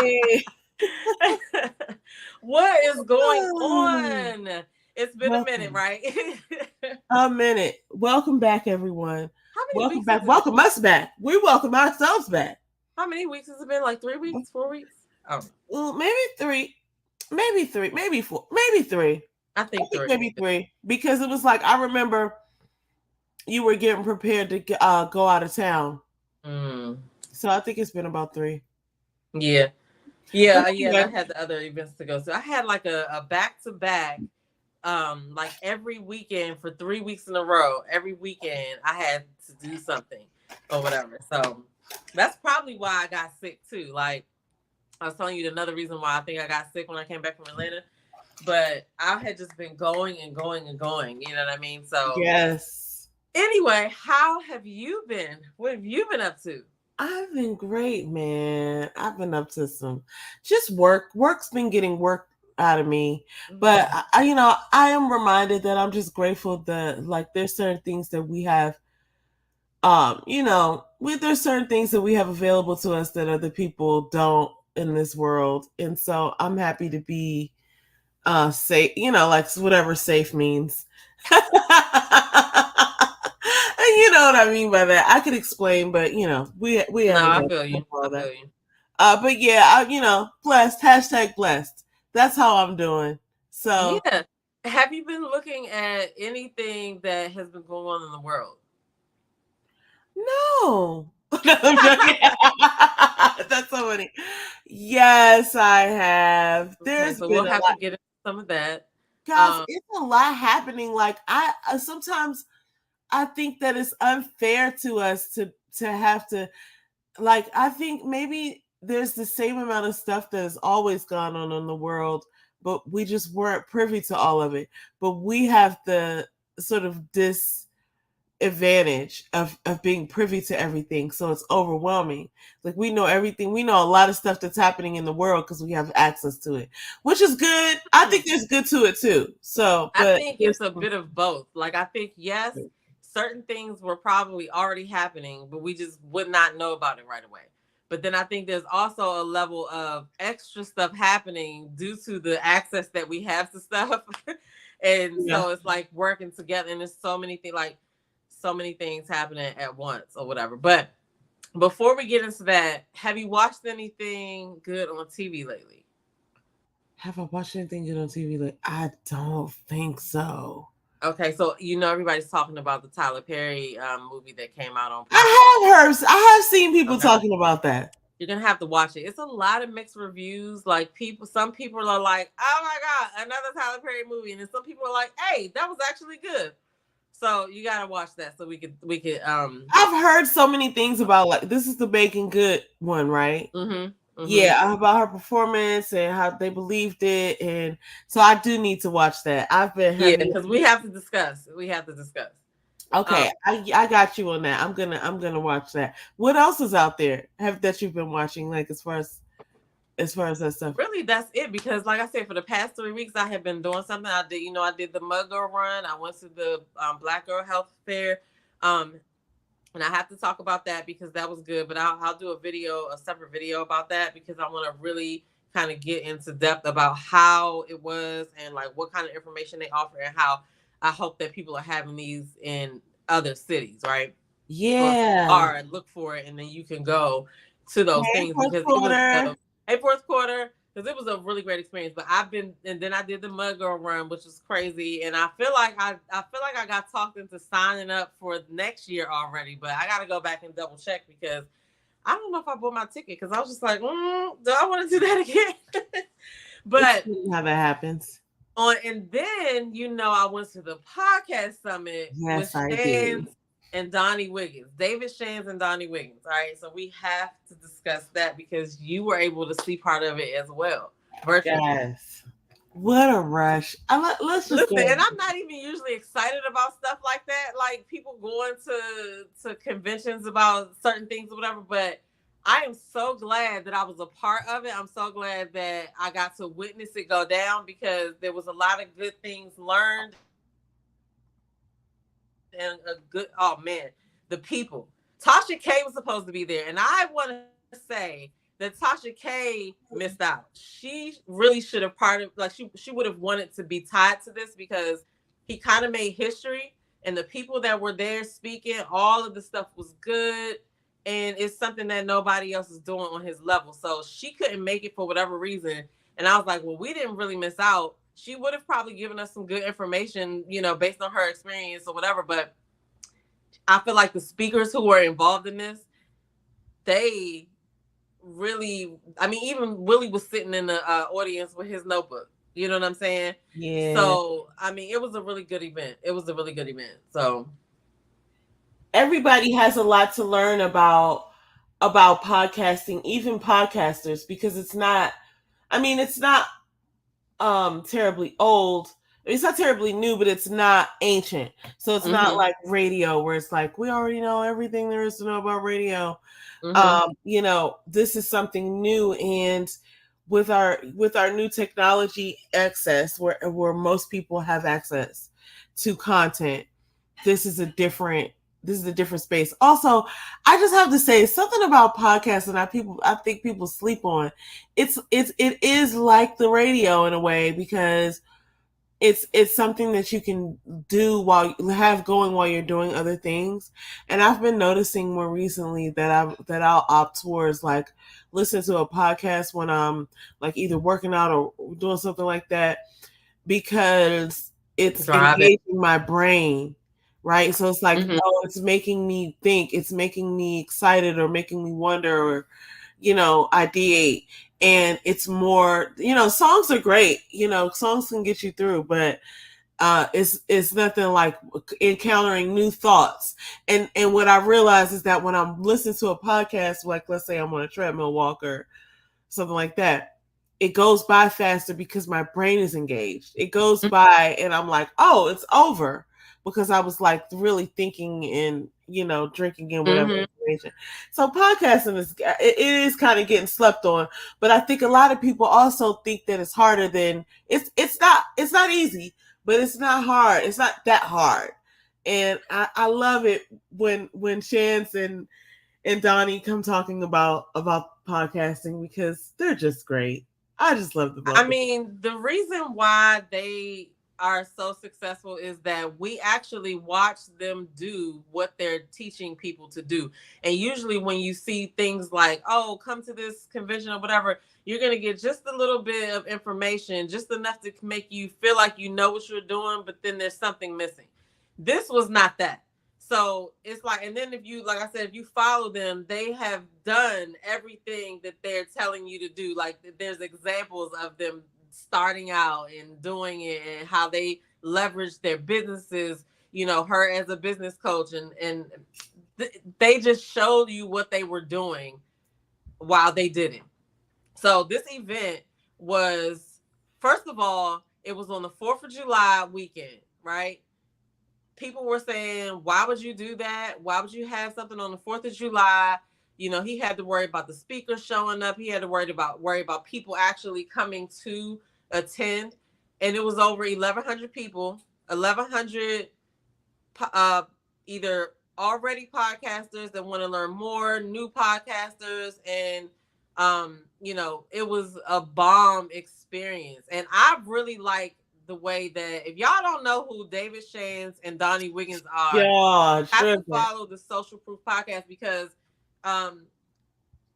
Hey. What is going on? It's been a minute, Welcome. right? A minute. Welcome back, everyone. How many Welcome weeks has back. it been? Welcome us back. We welcome ourselves back. How many weeks has it been? Like 3 weeks, 4 weeks? Oh, Well, maybe three, maybe three, maybe four, maybe three. I I think think 3. maybe three because it was like I remember you were getting prepared to go out of town, Mm, so I think it's been about three. yeah, But yeah. And I anyway, had the other events to go. So I had like a back to back, like every weekend for 3 weeks in a row. Every weekend I had to do something or whatever. So that's probably why I got sick too. Like I was telling you another reason why I think I got sick when I came back from Atlanta. But I had just been going and going and going. You know what I mean? So yes, anyway, how have you been? What have you been up to? I've been great, man. I've been up to some just work. Work's been getting work out of me, but Mm-hmm. I am reminded that I'm just grateful that like there's certain things that we have. There's certain things that we have available to us that other people don't in this world, and so I'm happy to be safe. Like whatever safe means. You know what I mean by that. I could explain, but we No, haven't I got feel time you. for I all that. feel you. But yeah, blessed. Hashtag blessed. That's how I'm doing. So Yeah. Have you been looking at anything that has been going on in the world? no. No, I'm joking. That's so funny. Yes, I have. Okay, There's so been we'll a have to lot, get into some of that. guys. Um, It's a lot happening. Like sometimes I think that it's unfair to us to have to like. I think maybe there's the same amount of stuff that has always gone on in the world, but we just weren't privy to all of it. But we have the sort of disadvantage of being privy to everything, so it's overwhelming. Like we know everything. We know a lot of stuff that's happening in the world because we have access to it, which is good. I hmm. think there's good to it too. So, I but think there's it's a bit of both. Like I think yes, certain things were probably already happening, but we just would not know about it right away. But then I think there's also a level of extra stuff happening due to the access that we have to stuff. And yeah. so it's like working together and there's so many things happening at once or whatever. But before we get into that, have you watched anything good on TV lately? Have I watched anything good on TV? Like, I don't think so. Okay, so everybody's talking about the Tyler Perry movie that came out on Prime. I have seen people Okay, talking about that. you're gonna have to watch it. It's a lot of mixed reviews. Like some people are like, "Oh my god, another Tyler Perry movie," and then some people are like, "Hey, that was actually good." So you gotta watch that so we could. I've heard so many things about like this is the Bacon Good one, right? Mhm. Mhm. Yeah, about her performance and how they believed it, and so I do need to watch that. I've been Yeah, heavy. because we have to discuss. We have to discuss. Um, Okay, I got you on that. I'm gonna watch that. What else is out there have that you've been watching? Like as far as that stuff. really that's it because like I said, for the past 3 weeks I have been doing something. I did the Mud Girl run. I went to the Black Girl Health Fair. Um, and I have to talk about that because that was good. But I'll do a separate video about that because I want to really kind of get into depth about how it was and like what kind of information they offer and how I hope that people are having these in other cities, right? Yeah. Or look for it and then you can go to those Hey, things fourth because it was quarter. a fourth quarter because it was a really great experience. But and then I did the Mud Girl run, which was crazy, and I feel like I got talked into signing up for next year already, but I got to go back and double check because I don't know if I bought my ticket because I was just like, do I want to do that again? It's But funny how that happens. and then I went to the podcast summit with Yes, I did. Shands and Donnie Wiggins, David Shands and Donnie Wiggins. All right, so we have to discuss that because you were able to see part of it as well virtually. Yes. What a rush. Let's just Listen, go. and I'm not even usually excited about stuff like that, like people going to conventions about certain things or whatever. But I am so glad that I was a part of it. I'm so glad that I got to witness it go down because there was a lot of good things learned and a good. Oh man, the people. Tasha K was supposed to be there, and I want to say that that Tasha K missed out. She really should have she would have wanted to be tied to this because he kind of made history, and the people that were there speaking, all of the stuff was good, and it's something that nobody else is doing on his level. So she couldn't make it for whatever reason, and I was like, well, we didn't really miss out. She would have probably given us some good information, based on her experience or whatever. But I feel like the speakers who were involved in this, they really, I mean, even Willie was sitting in the audience with his notebook. You know what I'm saying? Yeah. So, I mean, it was a really good event. So everybody has a lot to learn about podcasting, even podcasters, because it's not, I mean, it's not terribly old. It's not terribly new, but it's not ancient. So it's not like radio where it's like we already know everything there is to know about radio. This is something new, and with our new technology access, where most people have access to content, this is a different space. Also, I just have to say something about podcasts that I think people sleep on. It is like the radio in a way, because it's something that you can do while you're doing other things. And I've been noticing more recently that I'll opt towards like listen to a podcast when I'm like either working out or doing something like that, because it's engaging my brain. Right. So it's like, it's making me think, it's making me excited or making me wonder or, ideate. And it's more, songs are great, songs can get you through, but it's nothing like encountering new thoughts. And what I realize is that when I'm listening to a podcast, like let's say I'm on a treadmill walk or something like that, it goes by faster because my brain is engaged. It goes by and I'm like, oh, it's over, because I was like really thinking and, drinking in whatever information. So podcasting it is kind of getting slept on, but I think a lot of people also think that it's harder than it's not easy, but it's not hard. It's not that hard. And I love it when Shands and Donni come talking about podcasting, because they're just great. I just love the both. I mean, the reason why they are so successful is that we actually watch them do what they're teaching people to do. And usually when you see things like, oh, come to this convention or whatever, you're going to get just a little bit of information, just enough to make you feel like you know what you're doing, but then there's something missing. This was not that. So it's like, and then if you, like I said, if you follow them, they have done everything that they're telling you to do. Like there's examples of them starting out and doing it, and how they leverage their businesses, her as a business coach, and they just showed you what they were doing while they did it. So this event was, first of all, it was on the 4th of July weekend, right? People were saying, why would you do that? Why would you have something on the 4th of July? He had to worry about the speakers showing up. He had to worry about people actually coming to attend. And it was over 1,100 people, 1,100 either already podcasters that want to learn more, new podcasters. And, it was a bomb experience. And I really like the way that, if y'all don't know who David Shands and Donni Wiggins are, you have to follow the Social Proof podcast, because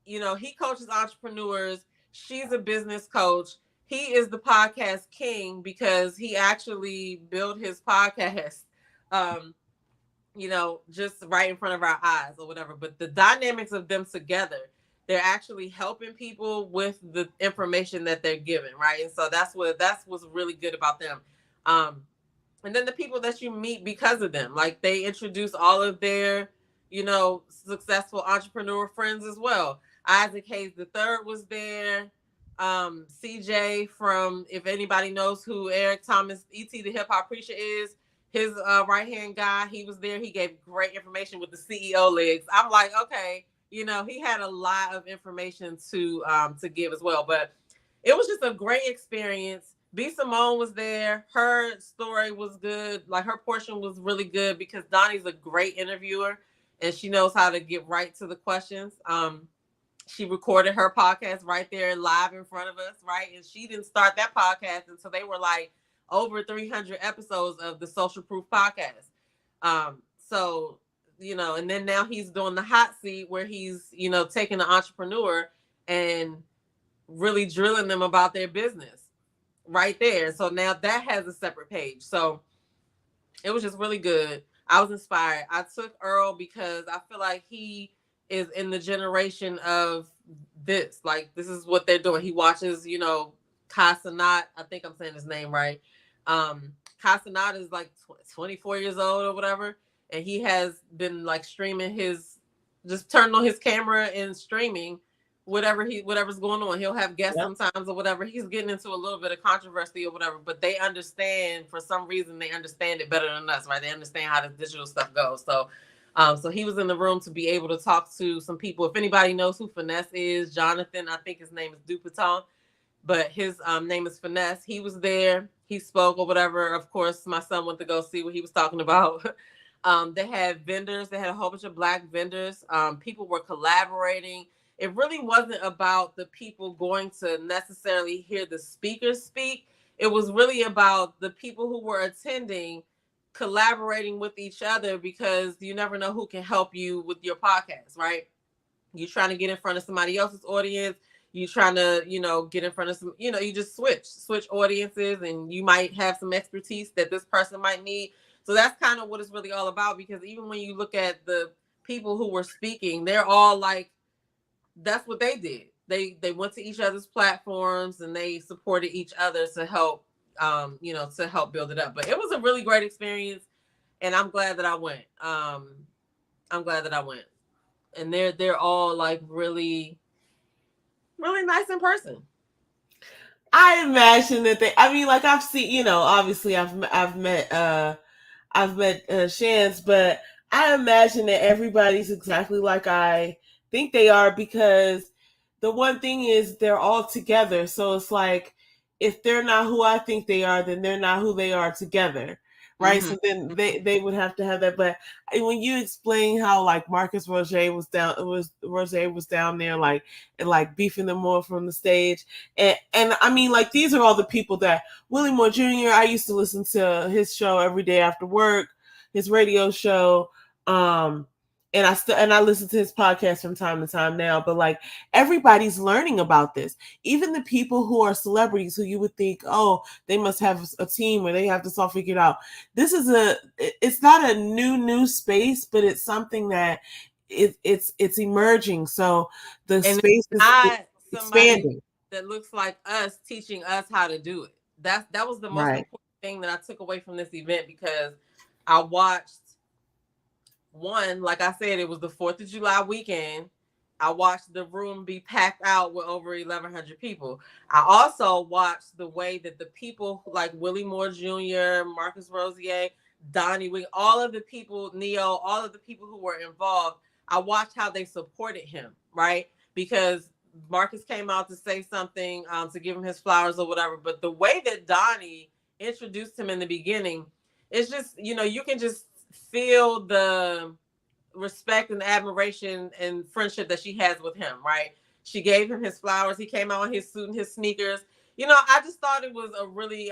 he coaches entrepreneurs. She's a business coach. He is the podcast king because he actually built his podcast just right in front of our eyes or whatever. But the dynamics of them together, they're actually helping people with the information that they're given, right? And so that's what's really good about them. And then the people that you meet because of them, like they introduce all of their, successful entrepreneur friends as well. Isaac Hayes III was there. CJ from, if anybody knows who Eric Thomas, E.T. the Hip Hop Preacher is, his right-hand guy, he was there. He gave great information with the CEO legs. I'm like, okay, he had a lot of information to give as well. But it was just a great experience. B. Simone was there. Her story was good. Like her portion was really good because Donnie's a great interviewer and she knows how to get right to the questions. She recorded her podcast right there live in front of us, right? And she didn't start that podcast until they were like over 300 episodes of the Social Proof podcast. So, and then now he's doing the hot seat where he's, taking the entrepreneur and really drilling them about their business right there. So now that has a separate page. So it was just really good. I was inspired. I took Earl because I feel like he is in the generation of this. Like, this is what they're doing. He watches, Casanat. I think I'm saying his name right. Casanat is like 24 years old or whatever. And he has been like streaming just turned on his camera and streaming whatever's going on. He'll have guests sometimes or whatever. He's getting into a little bit of controversy or whatever, but they understand, for some reason, they understand it better than us, right? They understand how the digital stuff goes. So, so he was in the room to be able to talk to some people. If anybody knows who Finesse is, Jonathan, I think his name is Dupaton, but his name is Finesse. He was there. He spoke or whatever. Of course, my son went to go see what he was talking about. They had vendors. They had a whole bunch of Black vendors. People were collaborating. It really wasn't about the people going to necessarily hear the speakers speak. It was really about the people who were attending collaborating with each other, because you never know who can help you with your podcast, right? You're trying to get in front of somebody else's audience. You're trying to, get in front of some, you just switch audiences, and you might have some expertise that this person might need. So that's kind of what it's really all about, because even when you look at the people who were speaking, they're all like, that's what they did. They went to each other's platforms and they supported each other to help, to help build it up. But it was a really great experience, and I'm glad that I went. And they're all like really, really nice in person. I imagine that I've seen, obviously I've met Shands, but I imagine that everybody's exactly like I think they are, because the one thing is they're all together. So it's like, if they're not who I think they are, then they're not who they are together. Right. Mm-hmm. So then they would have to have that. But when you explain how like Marcus Roger was down there, like beefing them more from the stage. And I mean, like, these are all the people that Willie Moore Jr., I used to listen to his show every day after work, his radio show. And I listen to his podcast from time to time now, but like, everybody's learning about this. Even the people who are celebrities, who you would think, oh, they must have a team or they have this all figured out. It's not a new space, but it's something that it's emerging. So the space is expanding. That looks like us teaching us how to do it. That was the most important thing that I took away from this event, because I watched. One, like I said, it was the 4th of July weekend. I watched the room be packed out with over 1,100 people. I also watched the way that the people like Willie Moore Jr., Marcus Rosier, Donni, all of the people, Neo, all of the people who were involved, I watched how they supported him, right? Because Marcus came out to say something, to give him his flowers or whatever. But the way that Donni introduced him in the beginning, it's just, you can just feel the respect and admiration and friendship that she has with him, right? She gave him his flowers. He came out in his suit and his sneakers. I just thought it was a really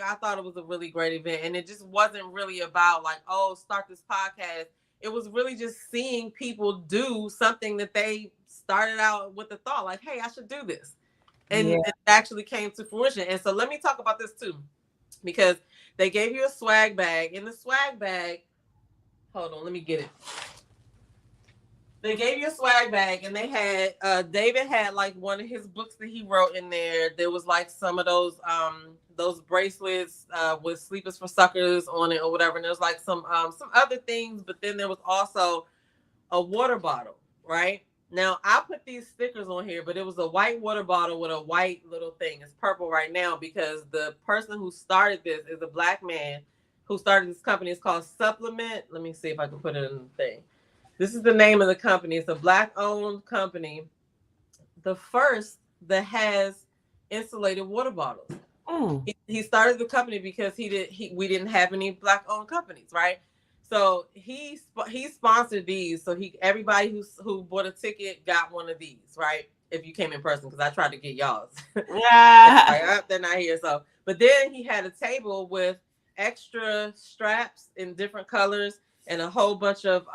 great event. And it just wasn't really about like, oh, start this podcast. It was really just seeing people do something that they started out with the thought like, hey, I should do this. And it actually came to fruition. And so let me talk about this too, because they gave you a swag bag. In the swag bag, hold on, let me get it. They gave you a swag bag, and they had David had like one of his books that he wrote in there. There was like some of those bracelets with Sleepers for Suckers on it or whatever. And there was like some other things, but then there was also a water bottle, right? Now I put these stickers on here, but it was a white water bottle with a white little thing. It's purple right now because the person who started this is a Black man who started this company. It's called Supplement. Let me see if I can put it in the thing. This is the name of the company. It's a Black-owned company. The first that has insulated water bottles. He started the company because we didn't have any Black-owned companies, right? So he sponsored these. So everybody who bought a ticket got one of these, right? if you came in person, because I tried to get y'all's. Yeah. Like, they're not here. So, but then he had a table with extra straps in different colors and a whole bunch of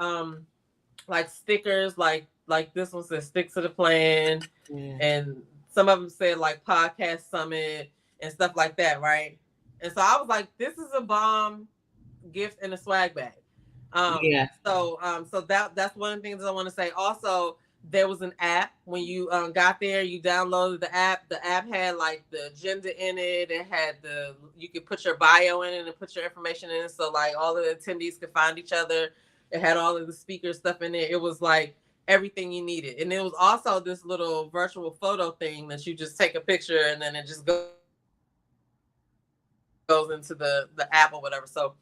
like stickers, like this one says "Stick to the Plan," and some of them said like "Podcast Summit" and stuff like that, right? And so I was like, "This is a bomb gift in a swag bag." Yeah. So that's one of the things I want to say. Also, there was an app when you got there. You downloaded the app. The app had like the agenda in it. It had you could put your bio in it and put your information in it, so like all the attendees could find each other. It had all of the speaker stuff in it. It was like everything you needed, and it was also this little virtual photo thing that you just take a picture and then it just goes into the app or whatever. So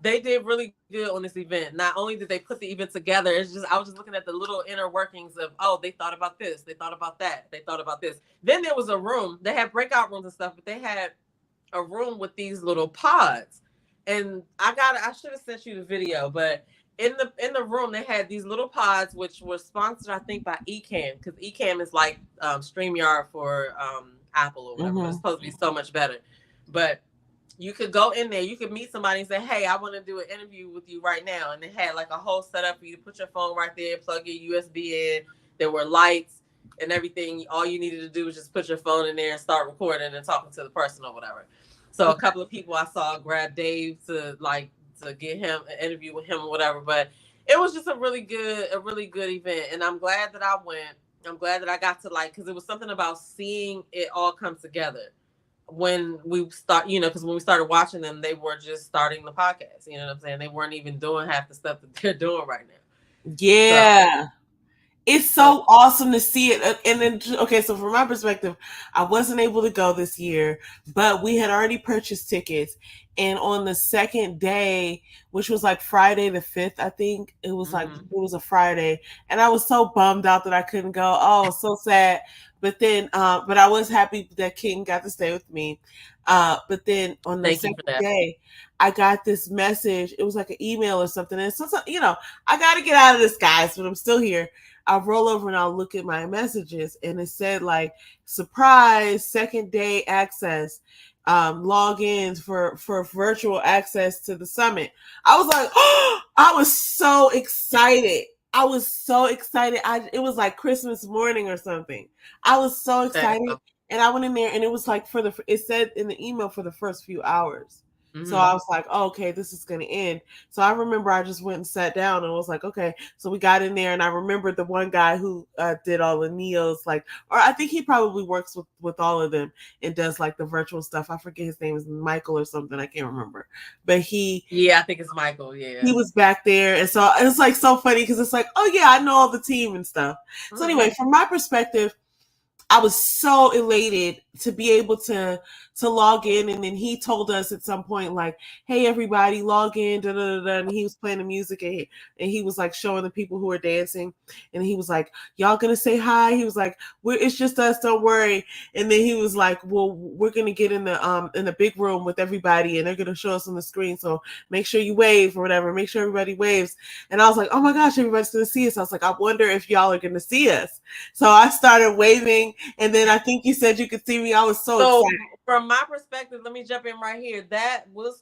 they did really good on this event. Not only did they put the event together, it's just I was just looking at the little inner workings of, oh, they thought about this, they thought about that, they thought about this. Then there was a room, they had breakout rooms and stuff, but they had a room with these little pods. And I should have sent you the video, but in the room they had these little pods which were sponsored, I think, by Ecamm, because Ecamm is like StreamYard for Apple or whatever. It's supposed to be so much better. But you could go in there, you could meet somebody and say, hey, I want to do an interview with you right now. And they had like a whole setup for you to put your phone right there, plug your USB in. There were lights and everything. All you needed to do was just put your phone in there and start recording and talking to the person or whatever. So a couple of people I saw grab Dave to get him an interview with him or whatever. But it was just a really good event. And I'm glad that I went. I'm glad that I got to because it was something about seeing it all come together when we start, because when we started watching them, they were just starting the podcast. You know what I'm saying? They weren't even doing half the stuff that they're doing right now. Yeah. It's so awesome to see it. And then, okay, so from my perspective, I wasn't able to go this year, but we had already purchased tickets. And on the second day, which was like Friday the 5th, I think, it was like, it was a Friday. And I was so bummed out that I couldn't go. Oh, so sad. But then, but I was happy that King got to stay with me. But then on the second day, I got this message. It was like an email or something. And so, I got to get out of this, guys, but I'm still here. I'll roll over and I'll look at my messages, and it said like, surprise, second day access, logins for virtual access to the summit. I was like, oh, I was so excited. It was like Christmas morning or something. I was so excited. And I went in there and it was like it said in the email for the first few hours. So I was like, oh, okay, this is going to end. So I remember I just went and sat down and was like, okay. So we got in there and I remembered the one guy who did all the Neos, or I think he probably works with all of them and does like the virtual stuff. I forget his name is Michael or something. I can't remember. But I think it's Michael. Yeah. He was back there. And so it's like so funny because it's like, oh yeah, I know all the team and stuff. So anyway, from my perspective, I was so elated to be able to log in. And then he told us at some point, like, hey, everybody, log in. Da, da, da, da. And he was playing the music and he was like showing the people who were dancing. And he was like, y'all going to say hi? He was like, it's just us. Don't worry. And then he was like, well, we're going to get in the big room with everybody and they're going to show us on the screen. So make sure you wave or whatever. Make sure everybody waves. And I was like, oh my gosh, everybody's going to see us. I was like, I wonder if y'all are going to see us. So I started waving. And then I think you said you could see me. I was so excited. From my perspective, let me jump in right here. That was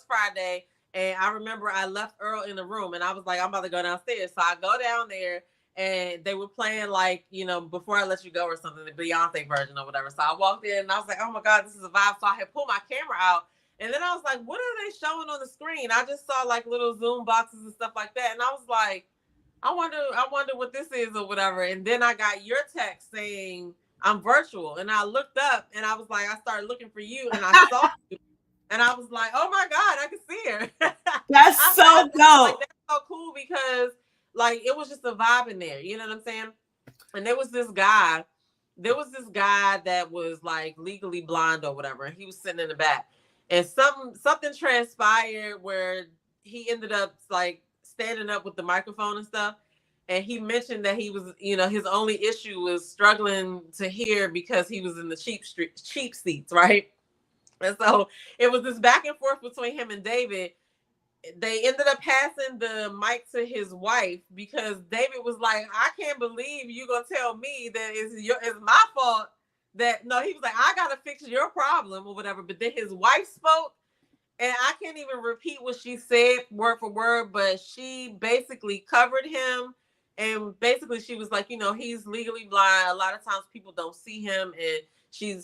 Friday. And I remember I left Earl in the room and I was like, I'm about to go downstairs. So I go down there and they were playing Before I Let You Go or something, the Beyonce version or whatever. So I walked in and I was like, oh my God, this is a vibe. So I had pulled my camera out and then I was like, what are they showing on the screen? I just saw like little Zoom boxes and stuff like that. And I was like, I wonder what this is or whatever. And then I got your text saying I'm virtual. And I looked up and I was like, I started looking for you and I saw you. And I was like, oh my God, I can see her. That's so dope. That's so cool because it was just a vibe in there. You know what I'm saying? And there was this guy that was like legally blind or whatever. And he was sitting in the back. And something transpired where he ended up like standing up with the microphone and stuff. And he mentioned that he was, his only issue was struggling to hear because he was in the cheap seats, right? And so it was this back and forth between him and David. they ended up passing the mic to his wife because David was like, I can't believe you gonna tell me that it's my fault. That no, he was like, I gotta fix your problem or whatever. But then his wife spoke, and I can't even repeat what she said word for word, but she basically covered him. And basically she was like, he's legally blind. A lot of times people don't see him, and she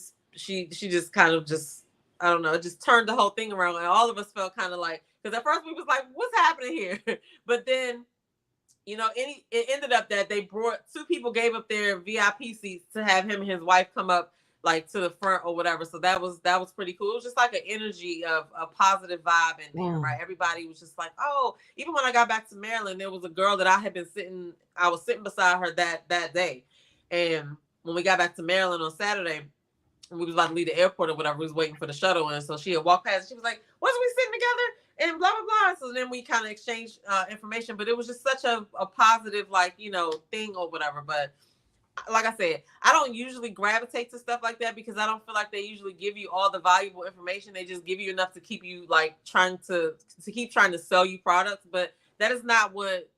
just kind of just, I don't know, it just turned the whole thing around. And all of us felt kind of like, because at first we was like, what's happening here? But then, it ended up that they brought two people, gave up their VIP seats to have him and his wife come up like to the front or whatever. So that was pretty cool. It was just like an energy of a positive vibe in there, right? Everybody was just like, oh, even when I got back to Maryland, there was a girl that I was sitting beside her that day. And when we got back to Maryland on Saturday, and we was about to leave the airport or whatever, we was waiting for the shuttle. And so she had walked past and she was like, wasn't we sitting together? And blah, blah, blah. So then we kind of exchanged information, but it was just such a positive, thing or whatever. But like I said, I don't usually gravitate to stuff like that because I don't feel like they usually give you all the valuable information. They just give you enough to keep you trying to keep trying to sell you products. But that is not what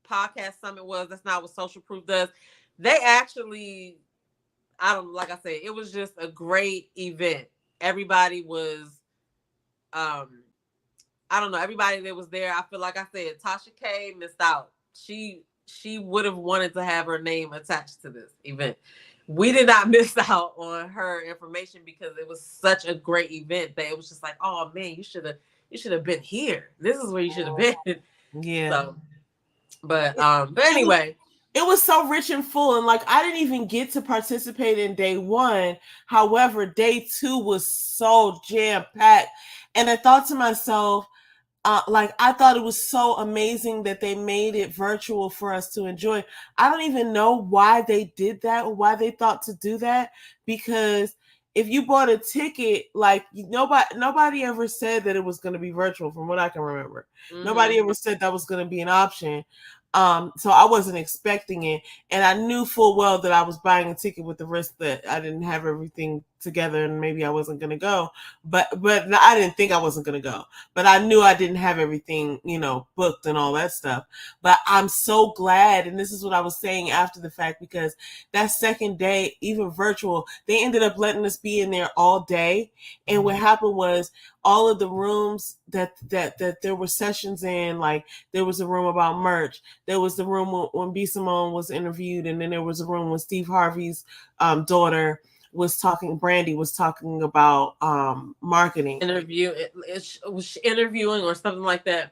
Podcast Summit was. That's not what Social Proof does. They actually, like I said, it was just a great event. Everybody was, I don't know, everybody that was there. I feel like I said, Tasha K missed out. She would have wanted to have her name attached to this event. We did not miss out on her information because it was such a great event that it was just like, oh man, you should have been here. This is where you should have been. Yeah. So, but anyway. It was so rich and full, and I didn't even get to participate in day one. However, day two was so jam-packed. And I thought to myself, I thought it was so amazing that they made it virtual for us to enjoy. I don't even know why they did that or why they thought to do that, because if you bought a ticket, nobody ever said that it was going to be virtual from what I can remember. Mm-hmm. Nobody ever said that was going to be an option. So I wasn't expecting it. And I knew full well that I was buying a ticket with the risk that I didn't have everything together and maybe I wasn't going to go. But I didn't think I wasn't going to go. But I knew I didn't have everything, booked and all that stuff. But I'm so glad. And this is what I was saying after the fact, because that second day, even virtual, they ended up letting us be in there all day. And what happened was all of the rooms that there were sessions in, there was a room about merch. There was the room when B. Simone was interviewed. And then there was a room when Steve Harvey's daughter was talking, Brandy was talking about marketing. Interviewing or something like that.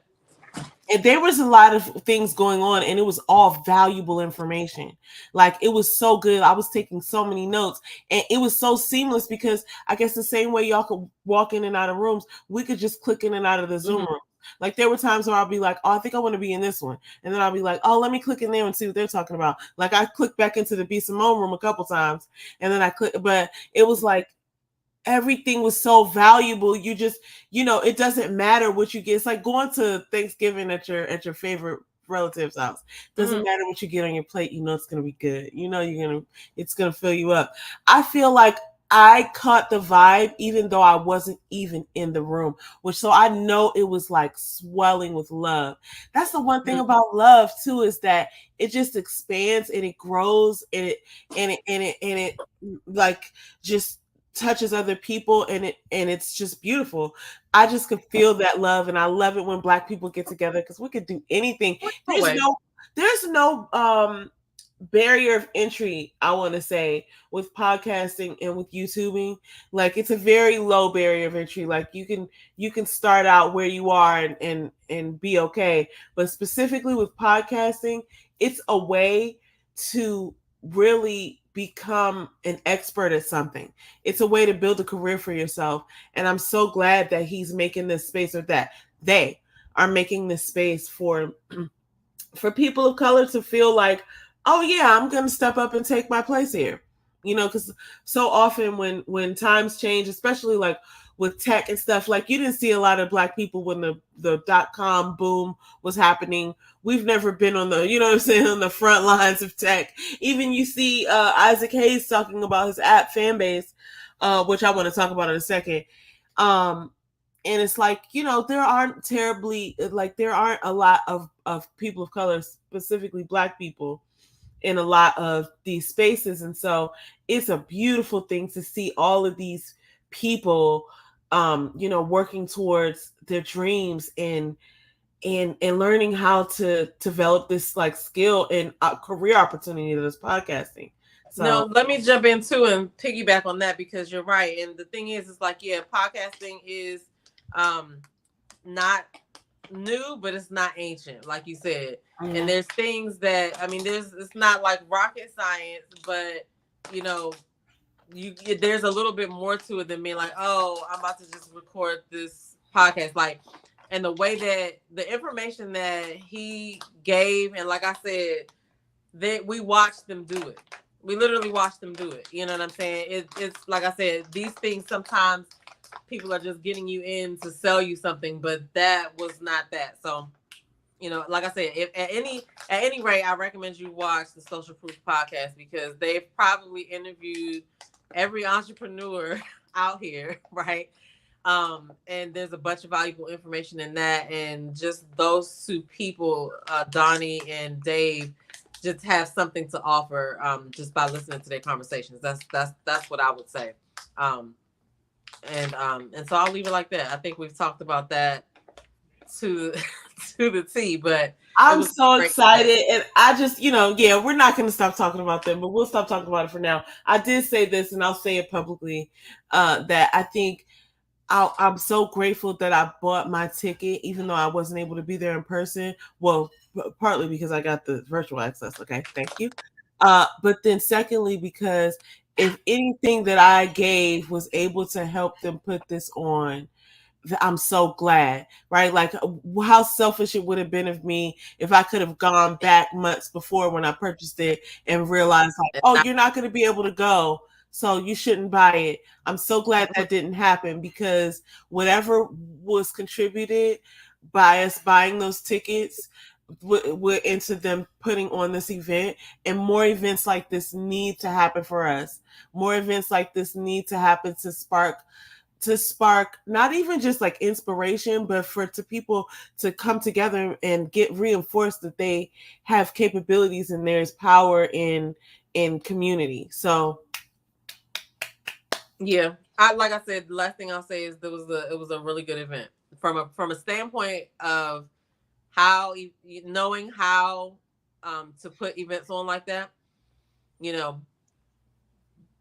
And there was a lot of things going on, and it was all valuable information. It was so good. I was taking so many notes, and it was so seamless because I guess the same way y'all could walk in and out of rooms, we could just click in and out of the Zoom room. There were times where I'll be like, oh, I think I want to be in this one. And then I'll be like, oh, let me click in there and see what they're talking about. I clicked back into the B. Simone room a couple times, and then I clicked, but it was everything was so valuable. You just, it doesn't matter what you get. It's like going to Thanksgiving at your favorite relative's house. Doesn't matter what you get on your plate. It's going to be good. It's going to fill you up. I feel like I caught the vibe, even though I wasn't even in the room, so I know it was swelling with love. That's the one thing about love too, is that it just expands and it grows and it just touches other people, and it's just beautiful. I just could feel that love, and I love it when Black people get together because we could do anything. There's no barrier of entry, I want to say, with podcasting and with YouTubing. It's a very low barrier of entry. You can start out where you are and be okay. But specifically with podcasting, it's a way to really become an expert at something. It's a way to build a career for yourself. And I'm so glad that he's making this space, or that they are making this space for people of color to feel like, oh yeah, I'm going to step up and take my place here. Because so often when times change, especially with tech and stuff, you didn't see a lot of Black people when the .com boom was happening. We've never been on the, on the front lines of tech. Even you see Isaac Hayes talking about his app fan base, which I want to talk about in a second. And it's like, there aren't a lot of people of color, specifically Black people, in a lot of these spaces. And so it's a beautiful thing to see all of these people, working towards their dreams, and learning how to develop this like skill and career opportunity that is podcasting. No, So let me jump into and piggyback on that, because you're right. And the thing is, it's like, yeah, podcasting is um not new, but it's not ancient, like you said. And there's things that, I mean, it's not like rocket science, but you know, there's a little bit more to it than being like, oh, I'm about to just record this podcast. Like, and the way that the information that he gave, and like I said, that we watched them do it. We literally watched them do it. You know what I'm saying? It's like I said, these things sometimes people are just getting you in to sell you something, but that was not that. So, like I said, if at any rate, I recommend you watch the Social Proof podcast, because they've probably interviewed every entrepreneur out here, right? And there's a bunch of valuable information in that, and just those two people, Donni and Dave, just have something to offer, just by listening to their conversations. That's what I would say. And so I'll leave it like that. I think we've talked about that to to the T, but I'm so excited. And I just, we're not going to stop talking about them, but we'll stop talking about it for now. I did say this, and I'll say it publicly, that I think I'm so grateful that I bought my ticket, even though I wasn't able to be there in person. Well, partly because I got the virtual access. Okay, thank you. But then secondly, because if anything that I gave was able to help them put this on, I'm so glad, right? Like, how selfish it would have been of me if I could have gone back months before when I purchased it and realized, like, oh, you're not going to be able to go, so you shouldn't buy it. I'm so glad that didn't happen, because whatever was contributed by us buying those tickets went into them putting on this event. And more events like this need to happen for us. More events like this need to happen to spark not even just like inspiration, but to people to come together and get reinforced that they have capabilities and there's power in community. So yeah, like I said, the last thing I'll say is it was a really good event from a standpoint of how knowing how to put events on like that.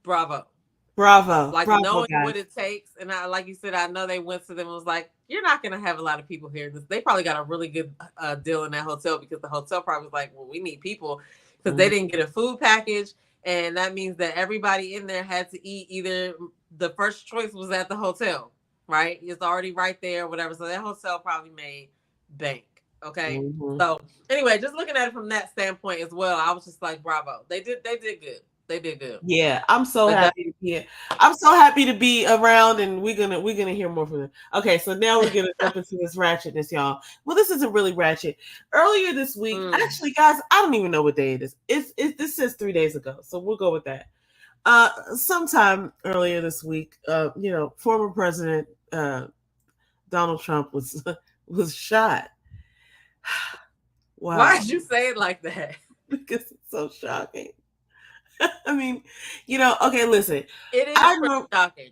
Bravo. Like, knowing guys. what it takes. And like you said, I know they went to them and was like, you're not going to have a lot of people here. They probably got a really good deal in that hotel, because the hotel probably was like, well, we need people, because they didn't get a food package. And that means that everybody in there had to eat. Either the first choice was at the hotel, right? It's already right there, whatever. So that hotel probably made bank. Okay. So anyway, just looking at it from that standpoint as well, I was just like, bravo. They did good. They did good. Yeah, I'm so happy to be here. I'm so happy to be around, and we're gonna hear more from them. Okay, so now we're gonna jump into this ratchetness, y'all. Well, this isn't really ratchet. Earlier this week, actually, guys, I don't even know what day it is. This says 3 days ago, so we'll go with that. Sometime earlier this week, former President Donald Trump was shot. Wow. Why did you say it like that? Because it's so shocking. I mean, okay, listen. It is shocking.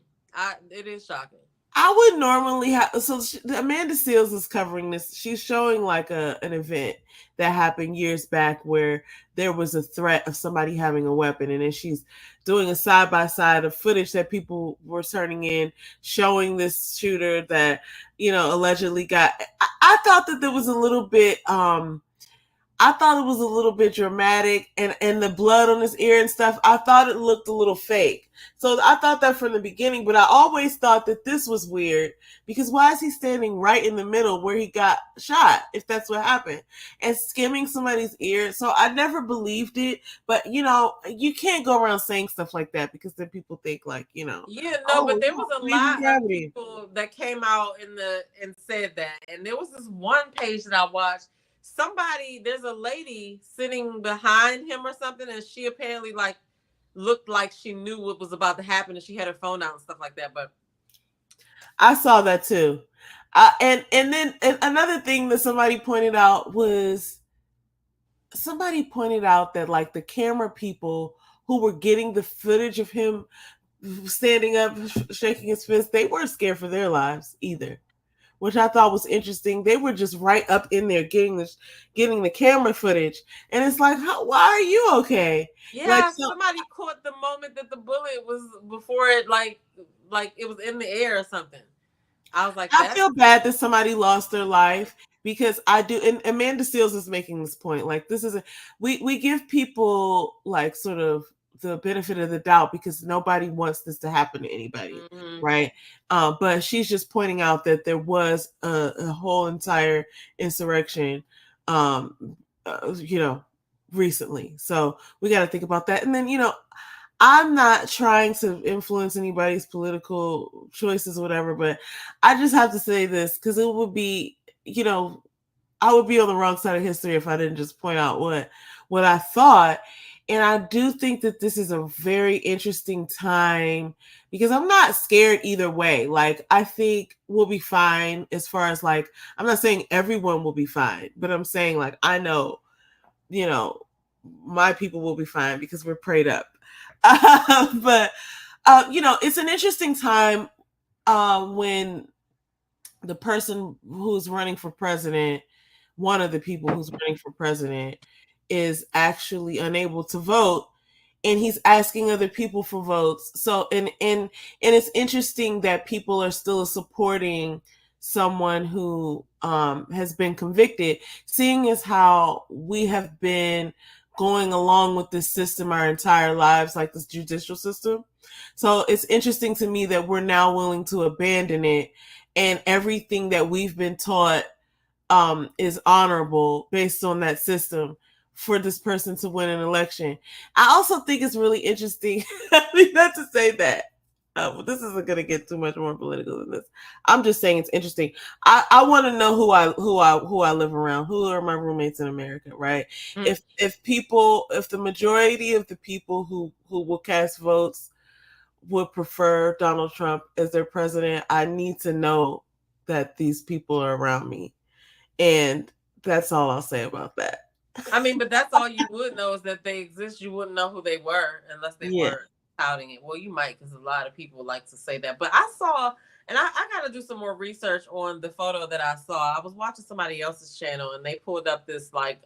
It is shocking. I would normally have. So Amanda Seales is covering this. She's showing like an event that happened years back where there was a threat of somebody having a weapon, and then she's doing a side by side of footage that people were turning in, showing this shooter that allegedly got. I thought that there was a little bit. I thought it was a little bit dramatic, and the blood on his ear and stuff, I thought it looked a little fake. So I thought that from the beginning, but I always thought that this was weird, because why is he standing right in the middle where he got shot, if that's what happened, and skimming somebody's ear? So I never believed it, but you can't go around saying stuff like that, because then people think like, Yeah, no, but there was a lot of people that came out and said that. And there was this one page that I watched. There's a lady sitting behind him or something, and she apparently like looked like she knew what was about to happen, and she had her phone out and stuff like that. But I saw that too. And then another thing that somebody pointed out that like the camera people who were getting the footage of him standing up, shaking his fist, they weren't scared for their lives either, which I thought was interesting. They were just right up in there getting the camera footage, and it's like, why are you okay? Like, Yeah, so somebody caught the moment that the bullet was before it, like it was in the air or something. I was like, I that's feel bad that somebody lost their life because I do, and Amanda Seals is making this point. Like, this is we give people like sort of the benefit of the doubt because nobody wants this to happen to anybody, mm-hmm. right? But she's just pointing out that there was a whole entire insurrection, you know, recently. So we got to think about that, and then I'm not trying to influence anybody's political choices or whatever, but I just have to say this because it would be, I would be on the wrong side of history if I didn't just point out what I thought. And I do think that this is a very interesting time because I'm not scared either way. Like, I think we'll be fine as far as like, I'm not saying everyone will be fine, but I'm saying like, I know, you know, my people will be fine because we're prayed up. But it's an interesting time when the person who's running for president, one of the people who's running for president, is actually unable to vote, and he's asking other people for votes. So and it's interesting that people are still supporting someone who has been convicted, seeing as how we have been going along with this system our entire lives, like this judicial system. So it's interesting to me that we're now willing to abandon it, and everything that we've been taught is honorable based on that system for this person to win an election. I also think it's really interesting. I mean, not to say that. This isn't going to get too much more political than this. I'm just saying it's interesting. I want to know who I live around. Who are my roommates in America, right? mm. If the majority of the people who will cast votes would prefer Donald Trump as their president, I need to know that these people are around me. And that's all I'll say about that. I mean, but that's all you would know is that they exist. You wouldn't know who they were unless they Yeah. were touting it. Well, you might, because a lot of people like to say that. But I saw, and I got to do some more research on the photo that I saw. I was watching somebody else's channel, and they pulled up this like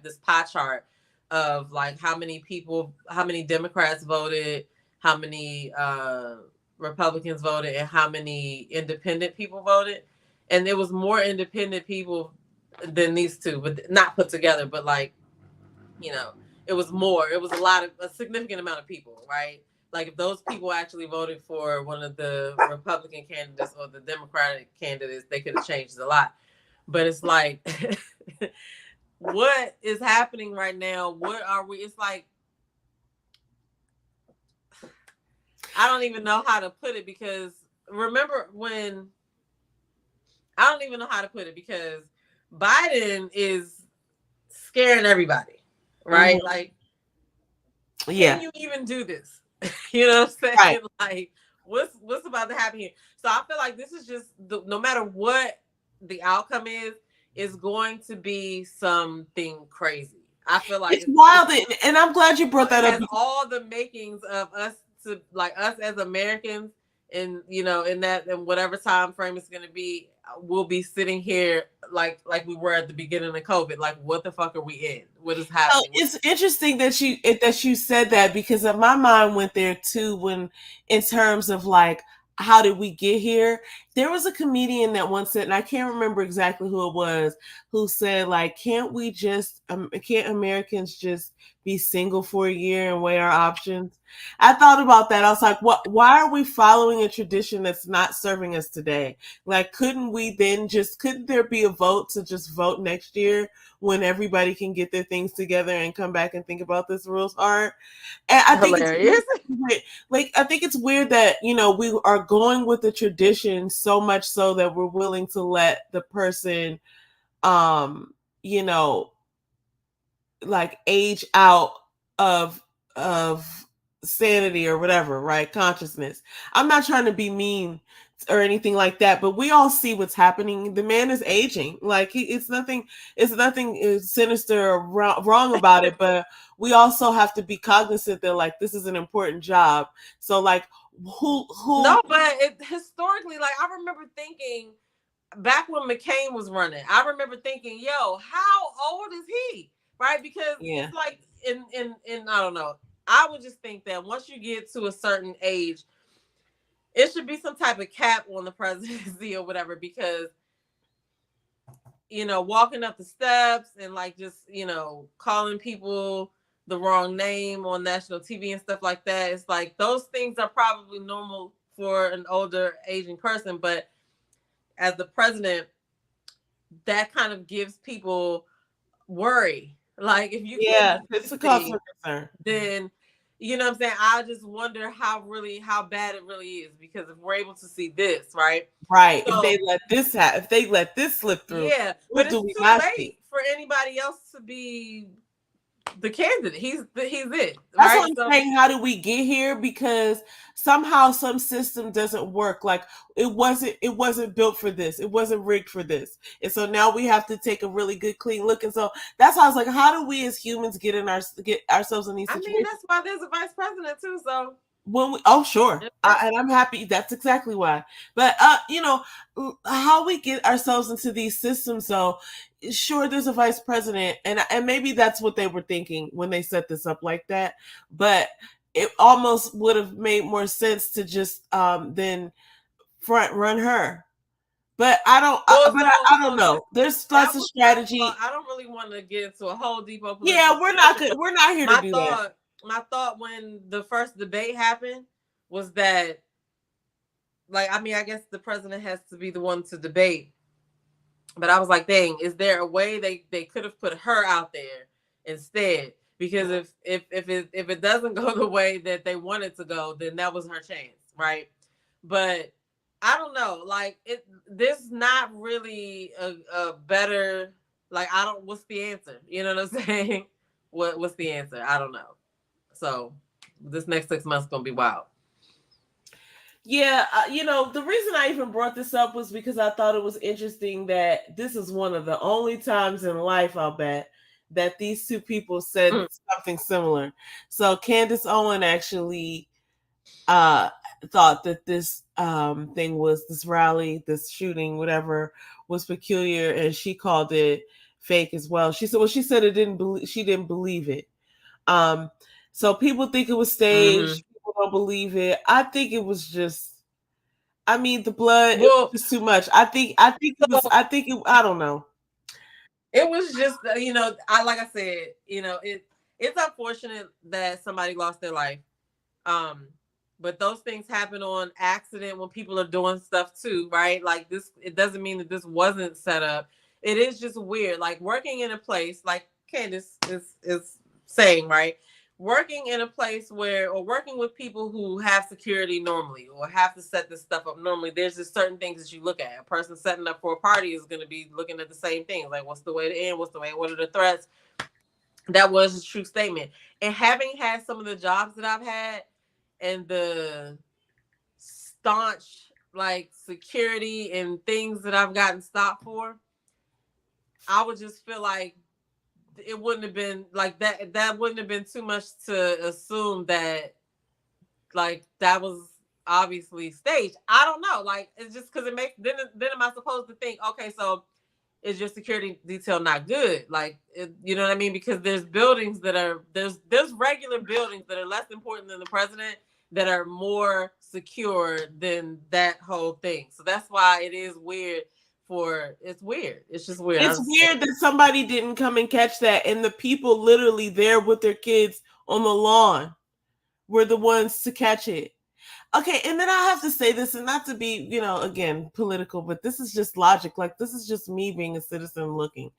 this pie chart of like how many people, how many Democrats voted, how many Republicans voted, and how many independent people voted. And there was more independent people than these two, but not put together, but like, you know, it was more. It was a significant amount of people, right? Like if those people actually voted for one of the Republican candidates or the Democratic candidates, they could have changed a lot. But it's like, what is happening right now? What are we? It's like, I don't even know how to put it because remember when, I don't even know how to put it because Biden is scaring everybody, right? Mm-hmm. Like, Yeah. can you even do this? You know what I'm saying? Right. Like, what's about to happen here? So I feel like this is just no matter what the outcome is going to be something crazy. I feel like It's wild, and I'm glad you brought it that up. has all the makings of us to like us as Americans, and in that and whatever time frame it's gonna be, we'll be sitting here like we were at the beginning of COVID. Like, what the fuck are we in? What is happening? It's interesting that you said that because my mind went there too when in terms of like how did we get here? There was a comedian that once said, and I can't remember exactly who it was, who said like, can't Americans just be single for a year and weigh our options? I thought about that. I was like, what? Why are we following a tradition that's not serving us today? Like, couldn't there be a vote to just vote next year when everybody can get their things together and come back and think about this rules hard? And I think Hilarious. I think it's weird that we are going with the tradition so much so that we're willing to let the person um you know like age out of sanity or whatever, right? Consciousness. I'm not trying to be mean or anything like that, but we all see what's happening. The man is aging. Like it's nothing sinister or wrong about it, but we also have to be cognizant that like this is an important job. So like who No, but historically, like I remember thinking back when McCain was running, I remember thinking, yo, how old is he? Right? Because yeah. it's like in I don't know. I would just think that once you get to a certain age, it should be some type of cap on the presidency or whatever, because walking up the steps and like just, calling people the wrong name on national TV and stuff like that. It's like those things are probably normal for an older aging person, but as the president, that kind of gives people worry. Like if you can't Yeah, do it's these a cause things, for concern. then you know what I'm saying? I just wonder how bad it really is, because if we're able to see this, right? Right. If So they let this if they let this slip through, yeah, but what it's do we too not see? late for anybody else to be the candidate. He's it, That's right? what I'm So saying. How do we get here? Because somehow some system doesn't work. Like it wasn't built for this. It wasn't rigged for this. And so now we have to take a really good clean look. And so that's how I was like, how do we as humans get ourselves in these I mean, situations? that's why there's a vice president too. So When sure, and I'm happy. That's exactly why. But how we get ourselves into these systems, though. Sure, there's a vice president, and maybe that's what they were thinking when they set this up like that. But it almost would have made more sense to just then front run her. But I don't. well, I don't know. There's that lots of was my thought. strategy. I don't really want to get into a whole deep political Yeah, we're not good. discussion. We're not here to My do that. thought when the first debate happened was that, like, I mean, I guess the president has to be the one to debate, but I was like, dang, is there a way they could have put her out there instead? Because if it doesn't go the way that they want it to go, then that was her chance, right? But I don't know, like there's not really a better, like, I don't, what's the answer? You know what I'm saying? What's the answer? I don't know. So this next 6 months is gonna be wild. Yeah, the reason I even brought this up was because I thought it was interesting that this is one of the only times in life, I'll bet, that these two people said something similar. So Candace Owen actually thought that this thing was this rally, this shooting, whatever, was peculiar, and she called it fake as well. She said she didn't believe it. Um, so people think it was staged. People don't believe it. I think it was just. I mean, the blood. It was just too much. I think it was. I think it. I don't know. It was just, like I said, it's unfortunate that somebody lost their life. But those things happen on accident when people are doing stuff too, right? Like this, it doesn't mean that this wasn't set up. It is just weird. Like working in a place like Candace is saying, right? Working in a place or working with people who have security normally or have to set this stuff up normally, there's just certain things that you look at. A person setting up for a party is going to be looking at the same things. Like, what's the way to end? What are the threats? That was a true statement. And having had some of the jobs that I've had and the staunch, like, security and things that I've gotten stopped for, I would just feel like it wouldn't have been like that. That wouldn't have been too much to assume that, like, that was obviously staged. I don't know. Like, it's just because it makes, then am I supposed to think, okay, so is your security detail not good? Like, you know what I mean? Because there's buildings that are, there's regular buildings that are less important than the president that are more secure than that whole thing. So that's why it is weird. It's weird. It's just weird. It's weird that somebody didn't come and catch that, and the people literally there with their kids on the lawn were the ones to catch it. Okay, and then I have to say this, and not to be, again, political, but this is just logic. Like, this is just me being a citizen looking.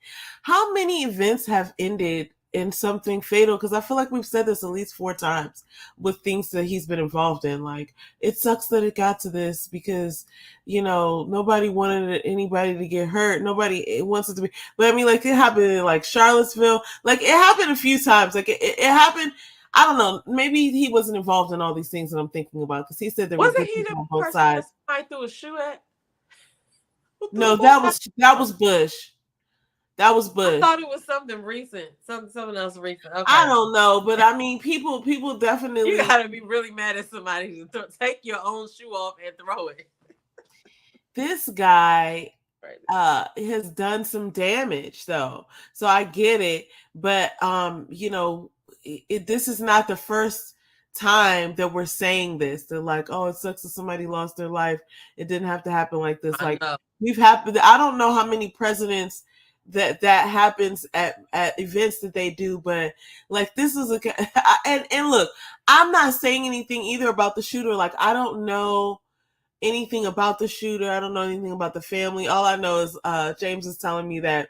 How many events have ended in something fatal? Because I feel like we've said this at least 4 times with things that he's been involved in. Like, it sucks that it got to this because, nobody wanted anybody to get hurt. Nobody wants it to be. But I mean, like, it happened in, like, Charlottesville. Like, it happened a few times. Like, it happened. I don't know. Maybe he wasn't involved in all these things that I'm thinking about because he said there were Wasn't good he the people on both person that sides. somebody threw a shoe at? No, Who that was Bush. That was I Bush. thought it was something recent, something else recent. I Okay, don't know, but I mean, people you definitely. gotta be really mad at somebody to take your own shoe off and throw it. This guy Right. has done some damage though, so I get it. But this is not the first time that we're saying this. They're like, oh, it sucks that somebody lost their life. It didn't have to happen like this. I Like know. we've happened. I don't know how many presidents that happens at events that they do, but like this is and look, I'm not saying anything either about the shooter. Like I don't know anything about the shooter. I don't know anything about the family. All I know is James is telling me that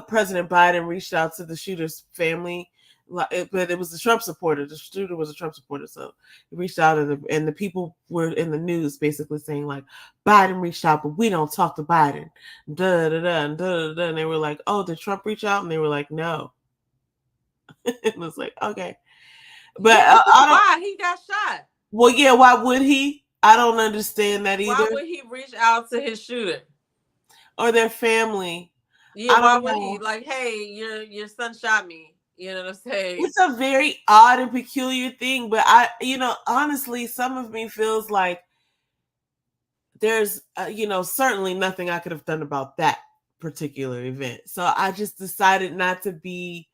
President Biden reached out to the shooter's family, but it was a Trump supporter. The shooter was a Trump supporter, so he reached out, and the people were in the news basically saying like, Biden reached out, but we don't talk to Biden. Da da da da da. And they were like, oh, did Trump reach out? And they were like, no. It was like, okay, but Yeah, I don't. why he got shot? Well, yeah, why would he? I don't understand that either. Why would he reach out to his shooter or their family? Yeah, I why don't would know. he? Like, hey, your son shot me. You know what I'm saying? It's a very odd and peculiar thing, but honestly, some of me feels like there's, certainly nothing I could have done about that particular event. So I just decided not to be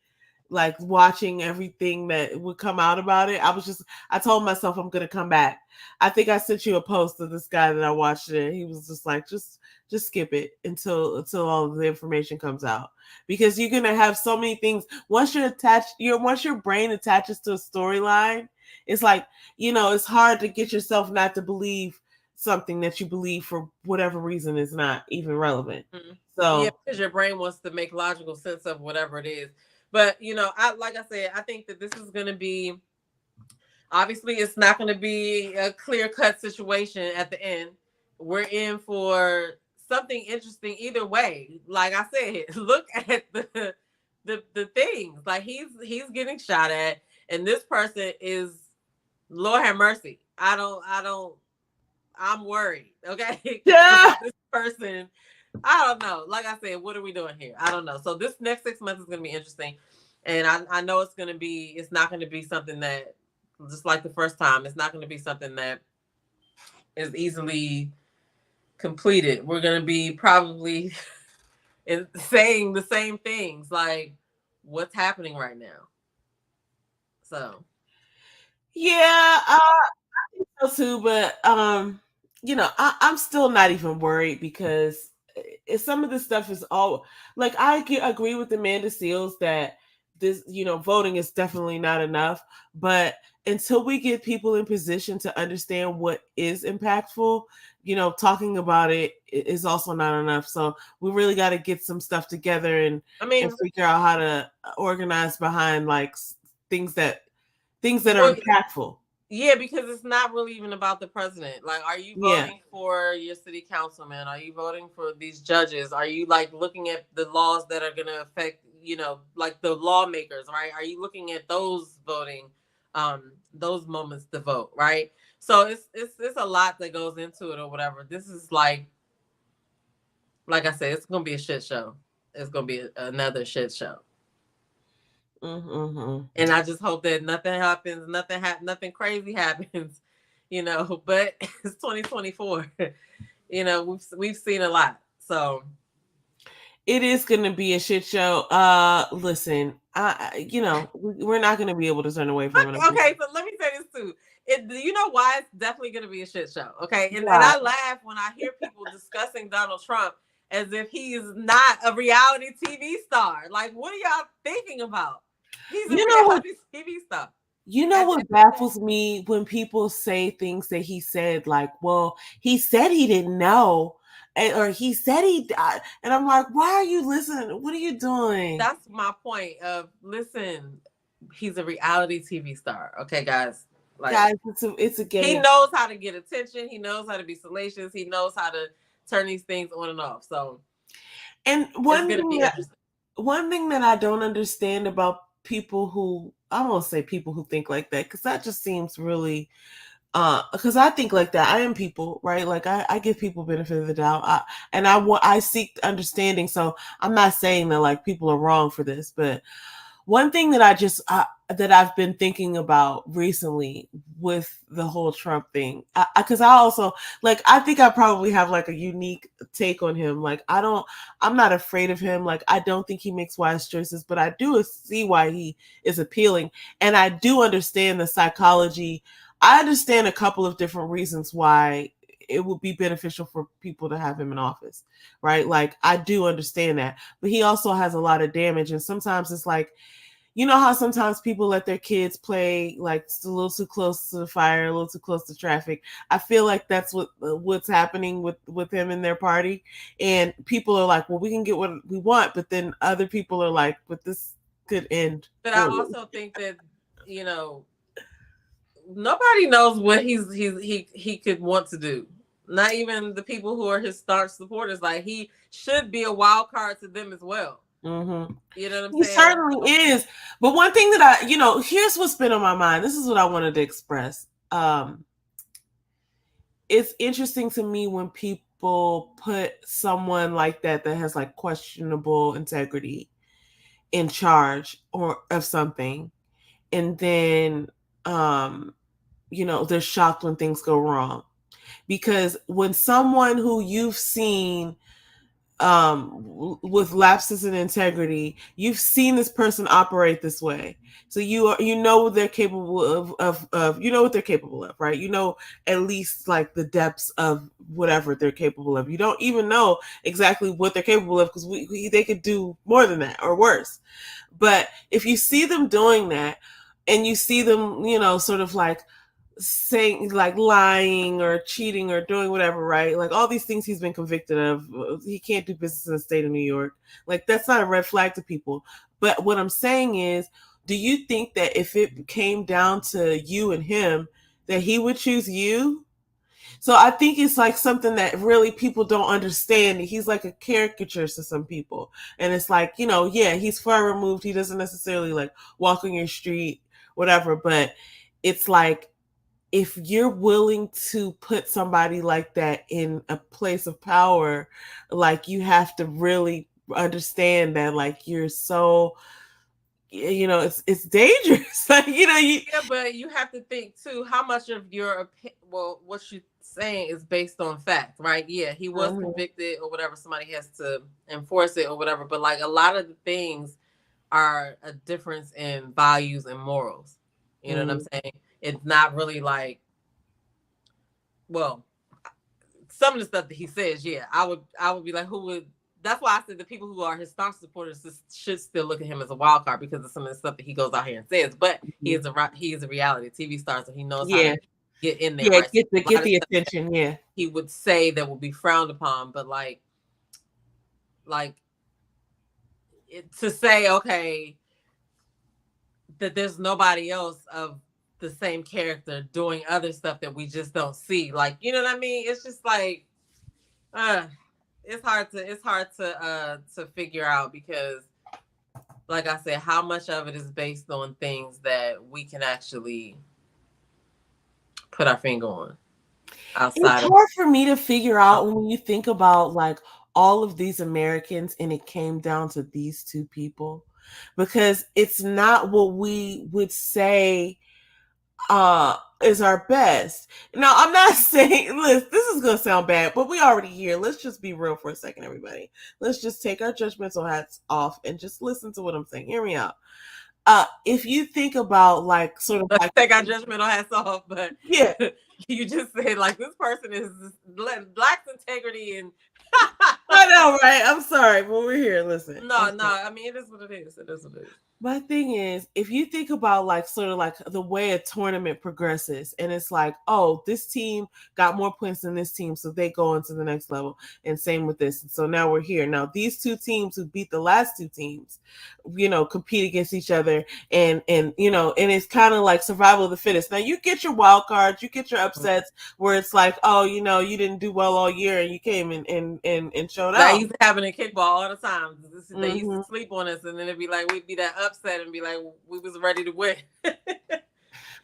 like watching everything that would come out about it. I told myself I'm gonna come back. I think I sent you a post of this guy that I watched it. He was just like, just skip it until all of the information comes out, because you're gonna have so many things once your brain attaches to a storyline. It's like, it's hard to get yourself not to believe something that you believe for whatever reason is not even relevant. Mm-hmm. So yeah, because your brain wants to make logical sense of whatever it is. But like I said, I think that this is going to be, obviously, it's not going to be a clear-cut situation at the end. We're in for something interesting either way. Like I said, look at the things. Like he's getting shot at, and this person is, Lord have mercy. I'm worried. Okay, yeah. this person. I don't know. Like I said, what are we doing here? I don't know. So this next 6 months is going to be interesting. And I know it's not going to be something that, just like the first time, it's not going to be something that is easily completed. We're going to be probably saying the same things, like what's happening right now. So. Yeah, I think so too, but I'm still not even worried because some of this stuff is all like I agree with Amanda Seals that this, voting is definitely not enough, but until we get people in position to understand what is impactful, talking about it is also not enough. So we really got to get some stuff together and figure out how to organize behind like things that are impactful. Yeah, because it's not really even about the president. Like, are you voting for your city councilman? Are you voting for these judges? Are you like looking at the laws that are going to affect, like the lawmakers, right? Are you looking at those voting, those moments to vote, right? So it's a lot that goes into it or whatever. This is like I said, it's going to be a shit show. It's going to be another shit show. Mm-hmm. And I just hope that nothing happens, nothing crazy happens, but it's 2024. We've seen a lot. So it is going to be a shit show. Listen, we're not going to be able to turn away from it. Okay, so let me say this too. You know why it's definitely going to be a shit show? Okay, and I laugh when I hear people discussing Donald Trump as if he is not a reality TV star. Like, what are y'all thinking about? He's a reality TV star. You know what baffles me when people say things that he said, like, well, he said he didn't know, or he said he died. And I'm like, why are you listening? What are you doing? That's my point of, listen, he's a reality TV star. Okay, guys. Like, guys, it's a game. He knows how to get attention. He knows how to be salacious. He knows how to turn these things on and off. So, and one thing that I don't understand about people who, I won't say people who think like that, because that just seems really, because I think like that. I am people, right? Like I give people benefit of the doubt, and I seek understanding. So I'm not saying that like people are wrong for this, but one thing that that I've been thinking about recently with the whole Trump thing, because I also like, I think I probably have like a unique take on him. Like I'm not afraid of him. Like I don't think he makes wise choices, but I do see why he is appealing, and I do understand the psychology. I understand a couple of different reasons why it would be beneficial for people to have him in office, right? Like I do understand that, but he also has a lot of damage, and sometimes it's like, you know how sometimes people let their kids play like a little too close to the fire, a little too close to traffic. I feel like that's what's happening with him and their party, and people are like, well, we can get what we want, but then other people are like, but this could end. But I also think that, nobody knows what he could want to do. Not even the people who are his staunch supporters. Like he should be a wild card to them as well. Mm-hmm. You know what I'm He saying? certainly is. But one thing that here's what's been on my mind. This is what I wanted to express. It's interesting to me when people put someone like that has like questionable integrity in charge or of something, and then they're shocked when things go wrong. Because when someone who you've seen with lapses in integrity, you've seen this person operate this way, so you know what they're capable of you know what they're capable of, right? You know at least like the depths of whatever they're capable of. You don't even know exactly what they're capable of, because they could do more than that or worse. But if you see them doing that, and you see them sort of like saying like lying or cheating or doing whatever, right? Like all these things he's been convicted of. He can't do business in the state of New York. Like that's not a red flag to people. But what I'm saying is, do you think that if it came down to you and him, that he would choose you? So I think it's like something that really people don't understand. He's like a caricature to some people. And it's like, yeah, he's far removed. He doesn't necessarily like walk on your street, whatever. But it's like, if you're willing to put somebody like that in a place of power, like you have to really understand that like you're so, it's dangerous. Like, yeah, but you have to think too, how much of your what you're saying is based on fact, right? Yeah, he was convicted or whatever, somebody has to enforce it or whatever, but like a lot of the things are a difference in values and morals. You know what I'm saying? It's not really like, well, some of the stuff that he says, yeah, I would be like, who would? That's why I said the people who are his staunch supporters should still look at him as a wild card because of some of the stuff that he goes out here and says. But he is a reality TV star, so he knows how to get in there. Yeah, right? get the attention. Yeah, he would say that will be frowned upon, but like to say, okay, that there's nobody else of the same character doing other stuff that we just don't see. Like, you know what I mean? It's just like, it's hard to figure out because, like I said, how much of it is based on things that we can actually put our finger on. It's hard for me to figure out when you think about like all of these Americans and it came down to these two people, because it's not what we would say is our best. Now, I'm not saying this is gonna sound bad, but we already here. Let's just be real for a second, everybody. Let's just take our judgmental hats off and just listen to what I'm saying. Hear me out. If you think about like sort of like take our judgmental hats off, but yeah, you just said like this person is lacks integrity and I know, right? I'm sorry, but we're here. Listen. No, I mean it is what it is. It is what it is. My thing is, if you think about like sort of like the way a tournament progresses, and it's like, oh, this team got more points than this team, so they go into the next level, and same with this. And so now we're here. Now these two teams who beat the last two teams, compete against each other, and it's kind of like survival of the fittest. Now you get your wild cards, you get your upsets where it's like, oh, you didn't do well all year, and you came and showed out. I used to happen in kickball all the time. They used to sleep on us, and then it'd be like we'd be that upset upset and be like, we was ready to win.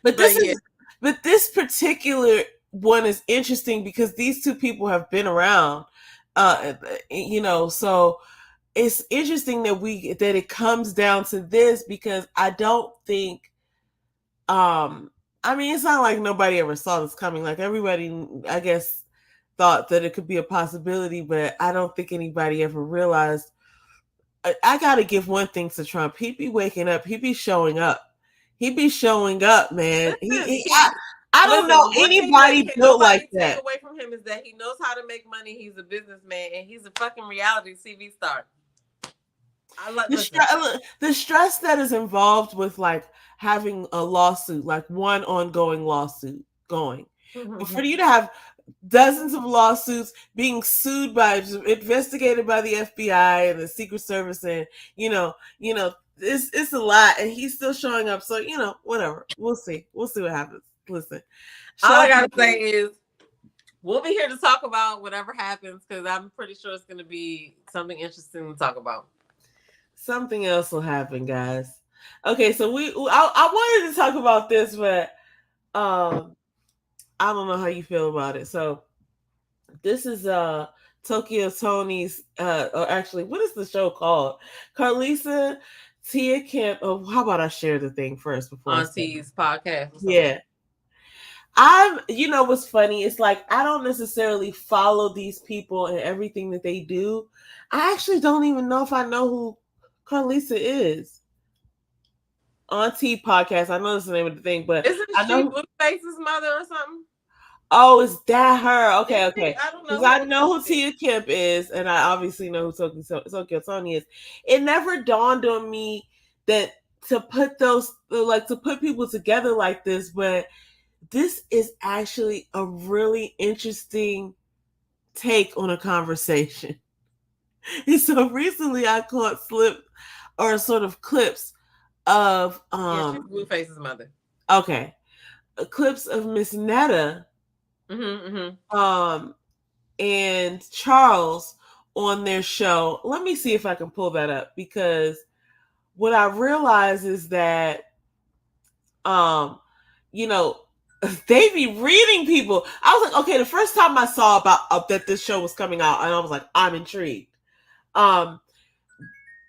But But yeah. this particular one is interesting because these two people have been around, so it's interesting that it comes down to this because I don't think, I mean, it's not like nobody ever saw this coming. Like everybody, I guess, thought that it could be a possibility, but I don't think anybody ever realized. I got to give one thing to Trump. He be waking up. He be showing up. He be showing up, man. I don't know one thing anybody that built like nobody take that. away from him is that he knows how to make money. He's a businessman and he's a fucking reality TV star. The stress that is involved with like having a lawsuit, like one ongoing lawsuit going, but for you to have dozens of lawsuits being sued investigated by the FBI and the Secret Service, and it's a lot, and he's still showing up. So whatever, we'll see what happens. Listen, all I gotta say is we'll be here to talk about whatever happens because I'm pretty sure it's gonna be something interesting to talk about. Something else will happen, guys. Okay, so I wanted to talk about this, but I don't know how you feel about it. So this is Tokyo Tony's or actually, what is the show called? Carlisa Tia Kemp. Oh, how about I share the thing first before Auntie's podcast? Yeah. What's funny? It's like I don't necessarily follow these people and everything that they do. I actually don't even know if I know who Carlisa is. Auntie podcast. I know that's the name of the thing, but isn't she Blueface's mother or something? Oh, is that her? Okay. I don't know. Because I know who Tia Kemp is, and I obviously know who Tokyo Tony is. It never dawned on me that to put people together like this, but this is actually a really interesting take on a conversation. And so recently I caught clips of she's Blueface's mother. Okay. Clips of Miss Netta and Charles on their show. Let me see if I can pull that up, because what I realize is that they be reading people. I was like, okay, the first time I saw about that this show was coming out, and I was like, I'm intrigued.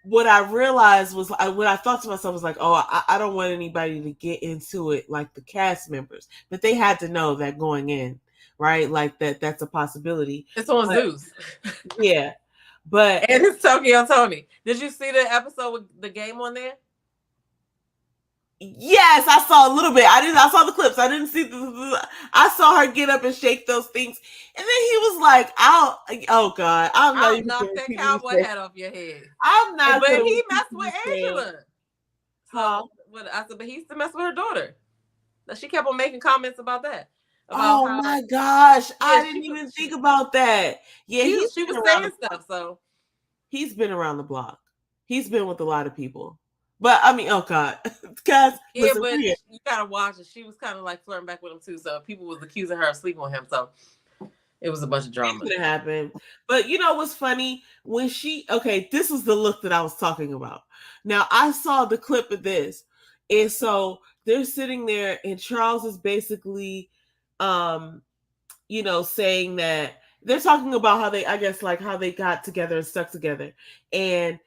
What I realized was, what I thought to myself was like, oh, I don't want anybody to get into it like the cast members, but they had to know that going in, right? Like that's a possibility. It's on Zeus. Yeah. And it's Tokyo Tony. Did you see the episode with the game on there? Yes, I saw a little bit. I saw the clips. I didn't see I saw her get up and shake those things, and then he was like, "Oh God, I'll knock that cowboy hat off your head." I'm not. But he messed with Angela. So I said, but he used to mess with her daughter. She kept on making comments about that. My gosh, I didn't even think about that. Yeah, she was saying stuff. So he's been around the block. He's been with a lot of people. But I mean, oh God, guys. Yeah, but you gotta watch it. She was kind of like flirting back with him too. So people was accusing her of sleeping on him. So it was a bunch of drama. It happened. But you know what's funny? When this was the look that I was talking about. Now I saw the clip of this, and so they're sitting there, and Charles is basically, saying that they're talking about how they got together and stuck together, and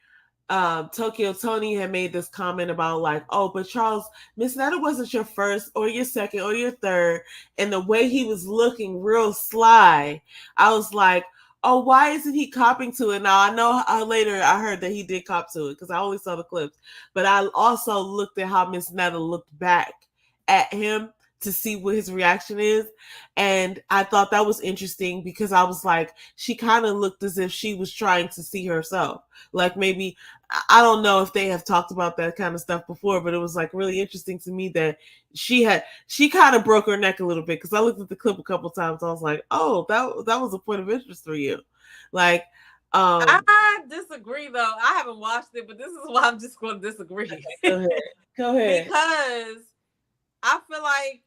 Tokyo Tony had made this comment about like, oh, but Charles, Miss Netta wasn't your first or your second or your third. And the way he was looking real sly, I was like, oh, why isn't he copping to it? Now, I know later I heard that he did cop to it because I only saw the clips. But I also looked at how Miss Netta looked back at him to see what his reaction is. And I thought that was interesting because I was like, she kind of looked as if she was trying to see herself. Like maybe, I don't know if they have talked about that kind of stuff before, but it was like really interesting to me that she kind of broke her neck a little bit, because I looked at the clip a couple times. I was like, oh, that was a point of interest for you. Like, I disagree though. I haven't watched it, but this is why I'm just going to disagree. Go ahead. Because I feel like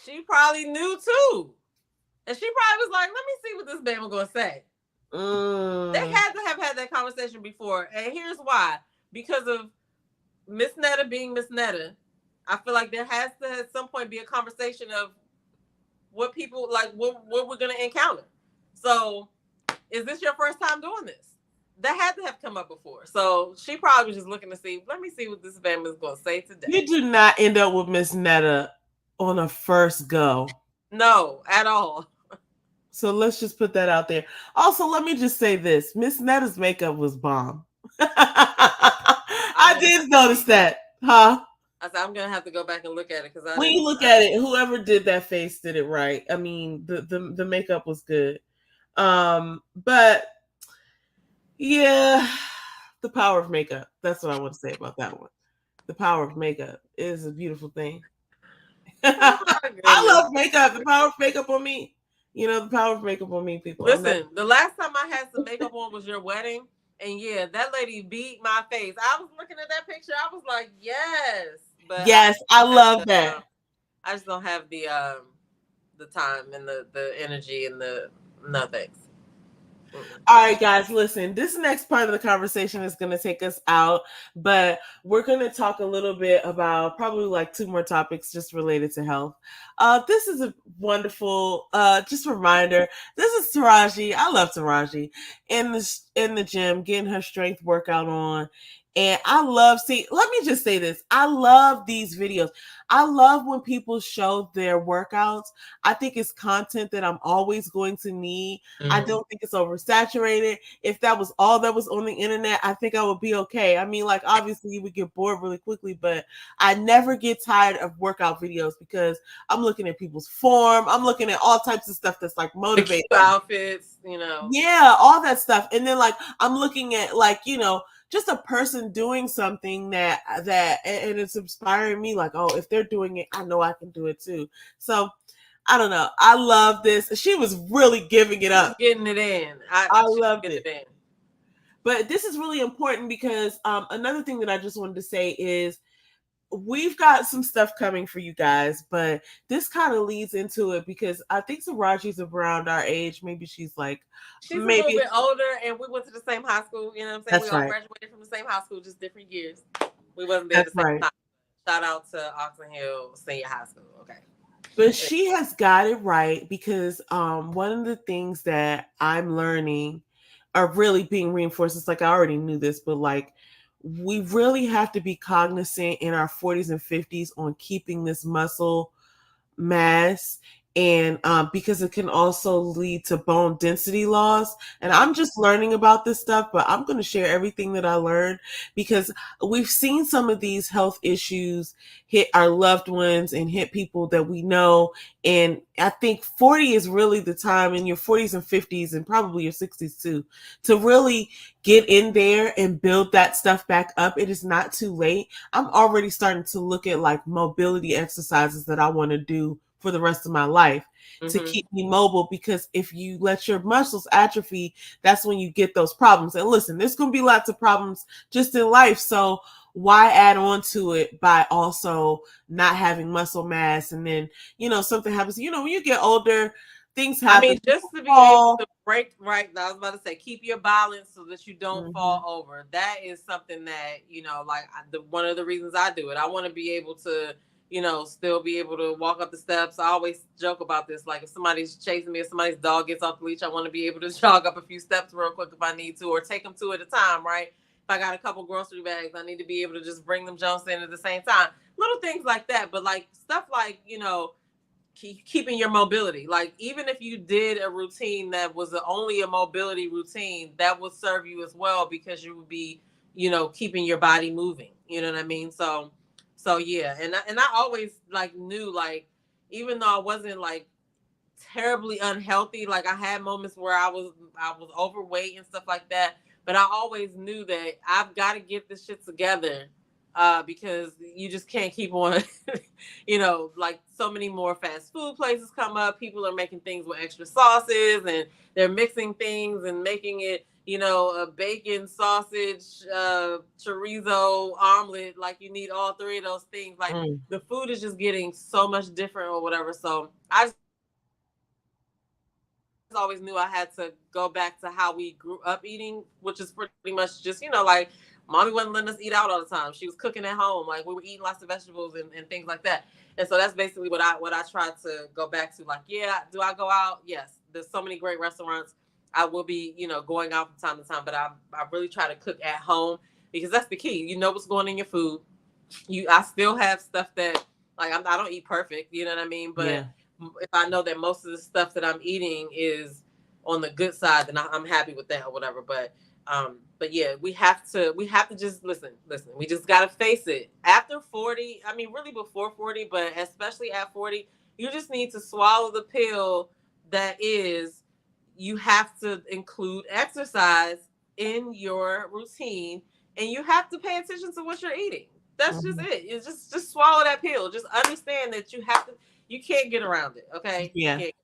she probably knew too. And she probably was like, let me see what this man was going to say. They had to have had that conversation before. And here's why. Because of Miss Netta being Miss Netta, I feel like there has to at some point be a conversation of what people like, what we're gonna encounter. So, is this your first time doing this? That had to have come up before. So she probably was just looking to see. Let me see what this family's gonna say today. You do not end up with Miss Netta on a first go. No, at all. So let's just put that out there. Also, let me just say this: Miss Netta's makeup was bomb. I did notice that, huh? I said I'm gonna have to go back and look at it because I When didn't. you look at it, whoever did that face did it right. I mean, the makeup was good. But yeah, the power of makeup. That's what I want to say about that one. The power of makeup is a beautiful thing. Oh my I goodness. love makeup. The power of makeup on me. You know, the power of makeup on me, people. I'm not. Listen, the last time I had some makeup on was your wedding, and yeah, that lady beat my face. I was looking at that picture. I was like, yes, but I Yes, just I don't have love the. that. I just don't have the time and the energy and the no thanks. All right, guys, listen, this next part of the conversation is going to take us out, but we're going to talk a little bit about probably like two more topics just related to health. This is a wonderful, just reminder. This is Taraji. I love Taraji in the gym, getting her strength workout on. And I love let me just say this. I love these videos. I love when people show their workouts. I think it's content that I'm always going to need. I don't think it's oversaturated. If that was all that was on the internet, I think I would be okay. I mean, like, obviously you would get bored really quickly, but I never get tired of workout videos because I'm looking at people's form. I'm looking at all types of stuff that's like The cute motivating. outfits, you know. Yeah, all that stuff. And then like I'm looking at like, just a person doing something that and it's inspiring me like, oh, if they're doing it, I know I can do it too. So I don't know. I love this. She was really giving it up. Getting it in. I She loved get it. it in. But this is really important because another thing that I just wanted to say is we've got some stuff coming for you guys, but this kind of leads into it because I think Taraji's around our age. Maybe she's like, She's a little maybe bit older, and we went to the same high school. You know what I'm saying? We that's all right. graduated from the same high school, just different years. We wasn't there at That's the same right. time. Shout out to Oxon Hill Senior High School. Okay. But she has got it right because one of the things that I'm learning are really being reinforced. It's like I already knew this, but like we really have to be cognizant in our 40s and 50s on keeping this muscle mass and because it can also lead to bone density loss. And I'm just learning about this stuff, but I'm going to share everything that I learned because we've seen some of these health issues hit our loved ones and hit people that we know. And I think 40 is really the time, in your 40s and 50s and probably your 60s too, to really get in there and build that stuff back up. It is not too late. I'm already starting to look at like mobility exercises that I want to do for the rest of my life to keep me mobile, because if you let your muscles atrophy, that's when you get those problems. And listen, there's going to be lots of problems just in life. So why add on to it by also not having muscle mass? And then, something happens, when you get older, things I happen. mean, just People to be able fall. to break right. I was about to say, keep your balance so that you don't Mm-hmm. fall over. That is something that like one of the reasons I do it. I want to be able to, still be able to walk up the steps. I always joke about this. Like if somebody's chasing me, if somebody's dog gets off the leash, I want to be able to jog up a few steps real quick if I need to, or take them two at a time. Right. If I got a couple grocery bags, I need to be able to just bring them Jones in at the same time. Little things like that. But like stuff like keeping your mobility. Like even if you did a routine that was only a mobility routine, that would serve you as well because you would be, keeping your body moving. You know what I mean? So yeah, and I always like knew, like, even though I wasn't like terribly unhealthy, like I had moments where I was overweight and stuff like that, but I always knew that I've got to get this shit together, because you just can't keep on. Like so many more fast food places come up, people are making things with extra sauces, and they're mixing things and making it, a bacon, sausage, chorizo, omelet. Like you need all three of those things. Like the food is just getting so much different or whatever. So I just always knew I had to go back to how we grew up eating, which is pretty much just, like Mommy wasn't letting us eat out all the time. She was cooking at home. Like we were eating lots of vegetables and things like that. And so that's basically what I try to go back to. Like, yeah, do I go out? Yes. There's so many great restaurants. I will be, going out from time to time, but I really try to cook at home because that's the key. You know what's going in your food. I still have stuff that like I don't eat perfect, you know what I mean? But Yeah. if I know that most of the stuff that I'm eating is on the good side, then I'm happy with that or whatever. But yeah, we have to just listen. We just gotta face it. After 40, I mean, really before 40, but especially at 40, you just need to swallow the pill that is you have to include exercise in your routine, and you have to pay attention to what you're eating. That's just Mhm. it. You just swallow that pill. Just understand that you can't get around it. Okay, you Yeah. can't.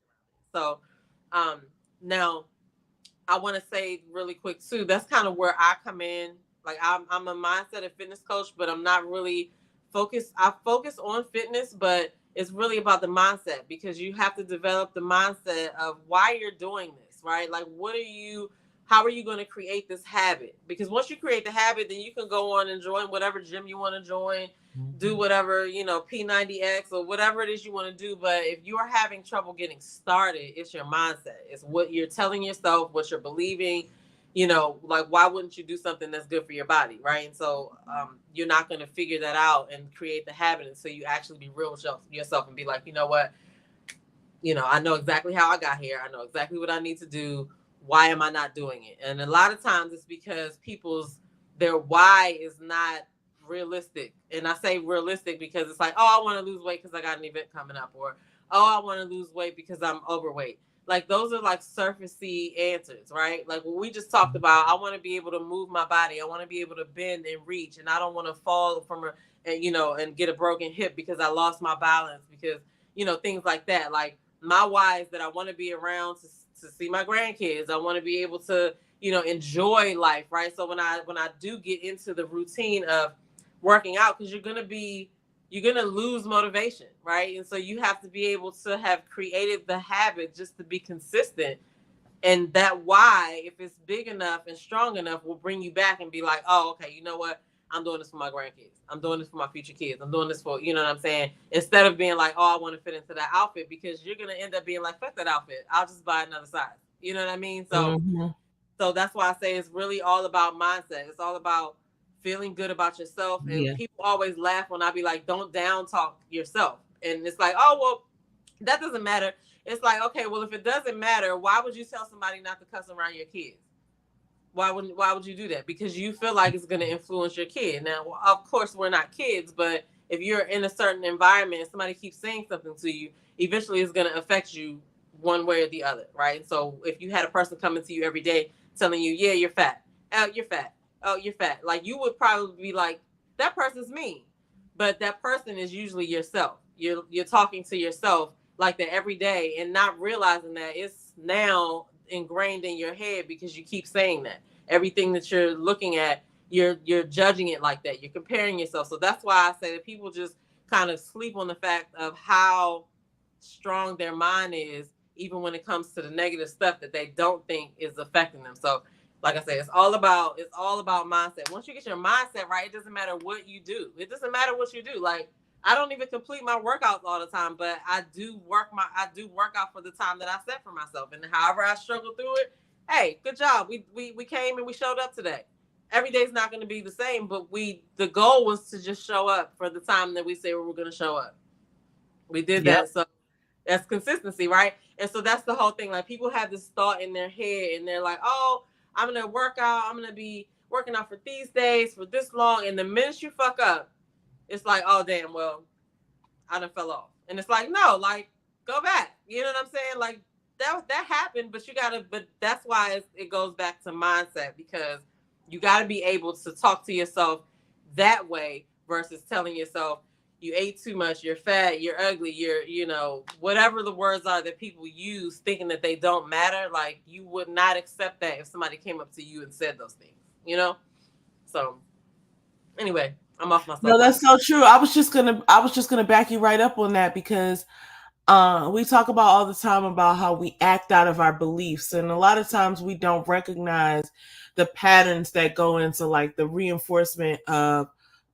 So, um, now I want to say really quick too. That's kind of where I come in. Like I'm a mindset and fitness coach, but I'm not really focused. I focus on fitness, but it's really about the mindset because you have to develop the mindset of why you're doing this, right? Like, how are you going to create this habit? Because once you create the habit, then you can go on and join whatever gym you want to join, do Mhm. whatever, P90X or whatever it is you want to do. But if you are having trouble getting started, it's your mindset. It's what you're telling yourself, what you're believing. Like, why wouldn't you do something that's good for your body, right? And so you're not going to figure that out and create the habit until you actually be real with yourself and be like, you know what, I know exactly how I got here. I know exactly what I need to do. Why am I not doing it? And a lot of times it's because their why is not realistic. And I say realistic because it's like, oh, I want to lose weight because I got an event coming up, or oh, I want to lose weight because I'm overweight. Like those are like surfacey answers, right? Like what we just talked about. I want to be able to move my body. I want to be able to bend and reach, and I don't want to fall from and get a broken hip because I lost my balance because things like that. Like my why is that I want to be around to see my grandkids. I want to be able to, enjoy life, right? So when I do get into the routine of working out, because you're gonna lose motivation, right? And so you have to be able to have created the habit just to be consistent. And that why, if it's big enough and strong enough, will bring you back and be like, oh, okay, you know what? I'm doing this for my grandkids. I'm doing this for my future kids. I'm doing this for, you know what I'm saying? Instead of being like, oh, I want to fit into that outfit, because you're going to end up being like, fuck that outfit. I'll just buy another size. You know what I mean? Mhm. So that's why I say it's really all about mindset. It's all about feeling good about yourself. And Yeah. people always laugh when I be like, don't down talk yourself. And it's like, oh, well, that doesn't matter. It's like, okay, well, if it doesn't matter, why would you tell somebody not to cuss around your kids? Why would you do that? Because you feel like it's going to influence your kid. Now, of course, we're not kids, but if you're in a certain environment and somebody keeps saying something to you, eventually it's going to affect you one way or the other, right? So if you had a person coming to you every day telling you, yeah, you're fat, oh, you're fat, oh, you're fat, like you would probably be like, that person's mean. But that person is usually yourself. You're talking to yourself like that every day and not realizing that it's now ingrained in your head because you keep saying that. Everything that you're looking at, you're judging it like that. You're comparing yourself. So that's why I say that people just kind of sleep on the fact of how strong their mind is, even when it comes to the negative stuff that they don't think is affecting them. So like I said, it's all about mindset. Once you get your mindset right, it doesn't matter what you do. It doesn't matter what you do. Like I don't even complete my workouts all the time, but I do work out for the time that I set for myself. And however I struggle through it, hey, good job. We came and we showed up today. Every day's not going to be the same, but the goal was to just show up for the time that we say we were going to show up. We did Yep. that. So that's consistency, right? And so that's the whole thing. Like people have this thought in their head and they're like, oh, I'm gonna work out, I'm gonna be working out for these days for this long. And the minute you fuck up, it's like, oh damn, well, I done fell off. And it's like, no, like go back. You know what I'm saying? Like that happened, but that's why it goes back to mindset, because you gotta be able to talk to yourself that way versus telling yourself you ate too much, you're fat, you're ugly, you're, whatever the words are that people use thinking that they don't matter. Like you would not accept that if somebody came up to you and said those things, you know? So anyway, I'm off my No, that's soapbox. so true. I was just gonna back you right up on that because we talk about all the time about how we act out of our beliefs, and a lot of times we don't recognize the patterns that go into like the reinforcement of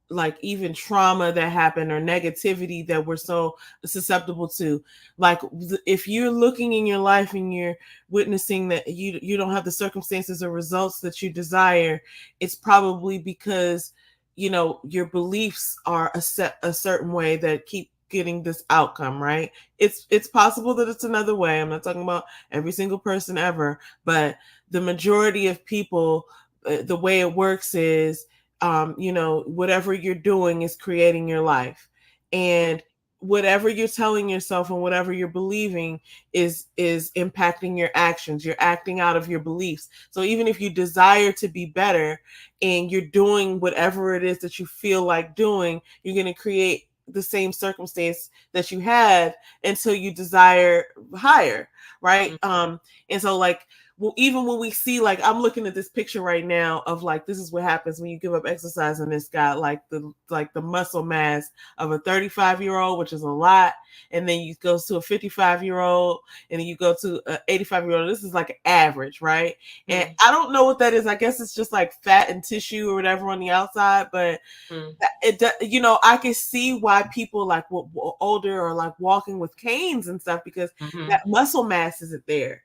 like even trauma that happened or negativity that we're so susceptible to. Like if you're looking in your life and you're witnessing that you don't have the circumstances or results that you desire, it's probably because your beliefs are a certain way that keep getting this outcome, right? It's possible that it's another way. I'm not talking about every single person ever, but the majority of people, the way it works is whatever you're doing is creating your life. And whatever you're telling yourself and whatever you're believing is impacting your actions. You're acting out of your beliefs. So even if you desire to be better and you're doing whatever it is that you feel like doing, you're going to create the same circumstance that you had until you desire higher, right? And so like, well, even when we see, like, I'm looking at this picture right now of like, this is what happens when you give up exercise, and it's got like the muscle mass of a 35-year-old, which is a lot, and then you go to a 55-year-old, and then you go to an 85-year-old. This is like an average, right? And I don't know what that is. I guess it's just like fat and tissue or whatever on the outside, but I can see why people like older or like walking with canes and stuff, because that muscle mass isn't there.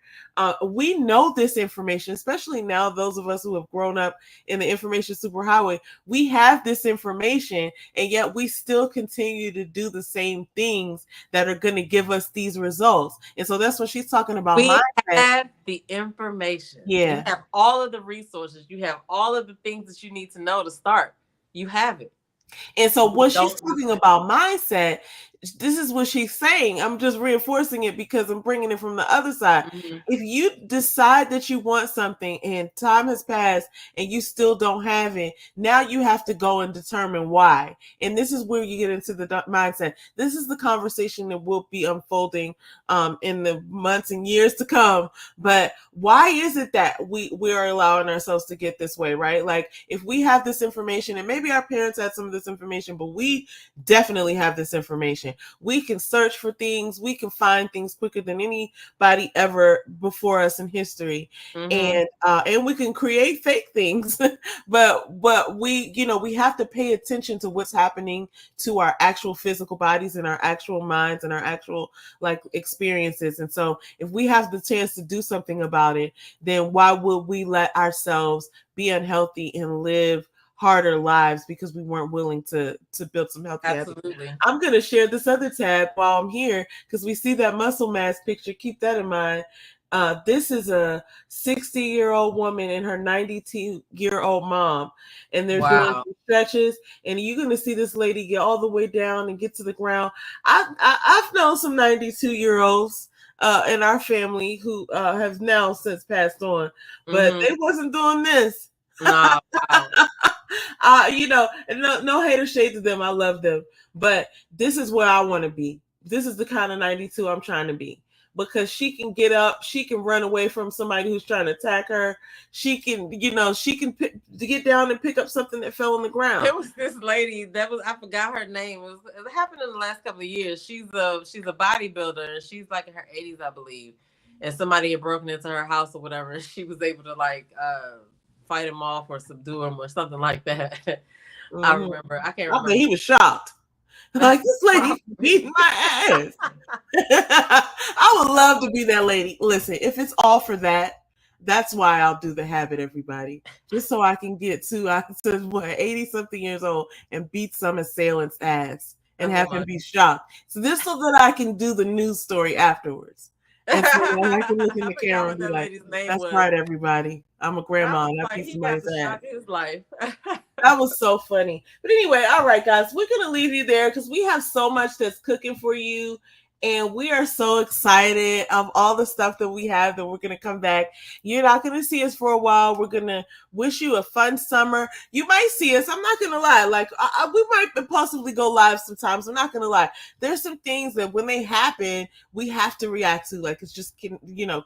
We know this information, especially now, those of us who have grown up in the information superhighway, we have this information, and yet we still continue to do the same things that are going to give us these results. And so that's what she's talking about. We have the information. Yeah. You have all of the resources. You have all of the things that you need to know to start. You have it. And so when she's talking about mindset, this is what she's saying. I'm just reinforcing it because I'm bringing it from the other side. If you decide that you want something and time has passed and you still don't have it, now you have to go and determine why. And this is where you get into the mindset. This is the conversation that will be unfolding in the months and years to come. But why is it that we are allowing ourselves to get this way, right? Like if we have this information, and maybe our parents had some of this information, but we definitely have this information. We can search for things. We can find things quicker than anybody ever before us in history. And we can create fake things, but we have to pay attention to what's happening to our actual physical bodies and our actual minds and our actual like experiences. And so if we have the chance to do something about it, then why would we let ourselves be unhealthy and live harder lives because we weren't willing to build some healthy habits? Absolutely. I'm going to share this other tab while I'm here because we see that muscle mass picture. Keep that in mind. This is a 60-year-old woman and her 92-year-old mom, and they're doing stretches. And you're going to see this lady get all the way down and get to the ground. I've known some 92-year-olds in our family who have now since passed on, but they wasn't doing this. No, no hater shade to them. I love them, but this is where I want to be. This is the kind of 92 I'm trying to be, because she can get up, she can run away from somebody who's trying to attack her. She can get down and pick up something that fell on the ground. There was this lady I forgot her name. It happened in the last couple of years. She's a bodybuilder, and she's like in her 80s, I believe. And somebody had broken into her house or whatever, and she was able to fight him off or subdue him or something like that. I remember. I can't remember. He was shocked. Like, this lady beating my ass. I would love to be that lady. Listen, if it's all for that, that's why I'll do the habit, everybody. Just so I can get to 80-something years old and beat some assailant's ass and have him be shocked. So this so that I can do the news story afterwards. And so I can look in the camera and be like, that's right, everybody. I'm a grandma and I beat somebody's ass. His life. That was so funny. But anyway, all right, guys, we're going to leave you there because we have so much that's cooking for you. And we are so excited of all the stuff that we have that we're going to come back. You're not going to see us for a while. We're going to wish you a fun summer. You might see us. I'm not going to lie. Like, we might possibly go live sometimes. I'm not going to lie. There's some things that when they happen, we have to react to. Like, it's just,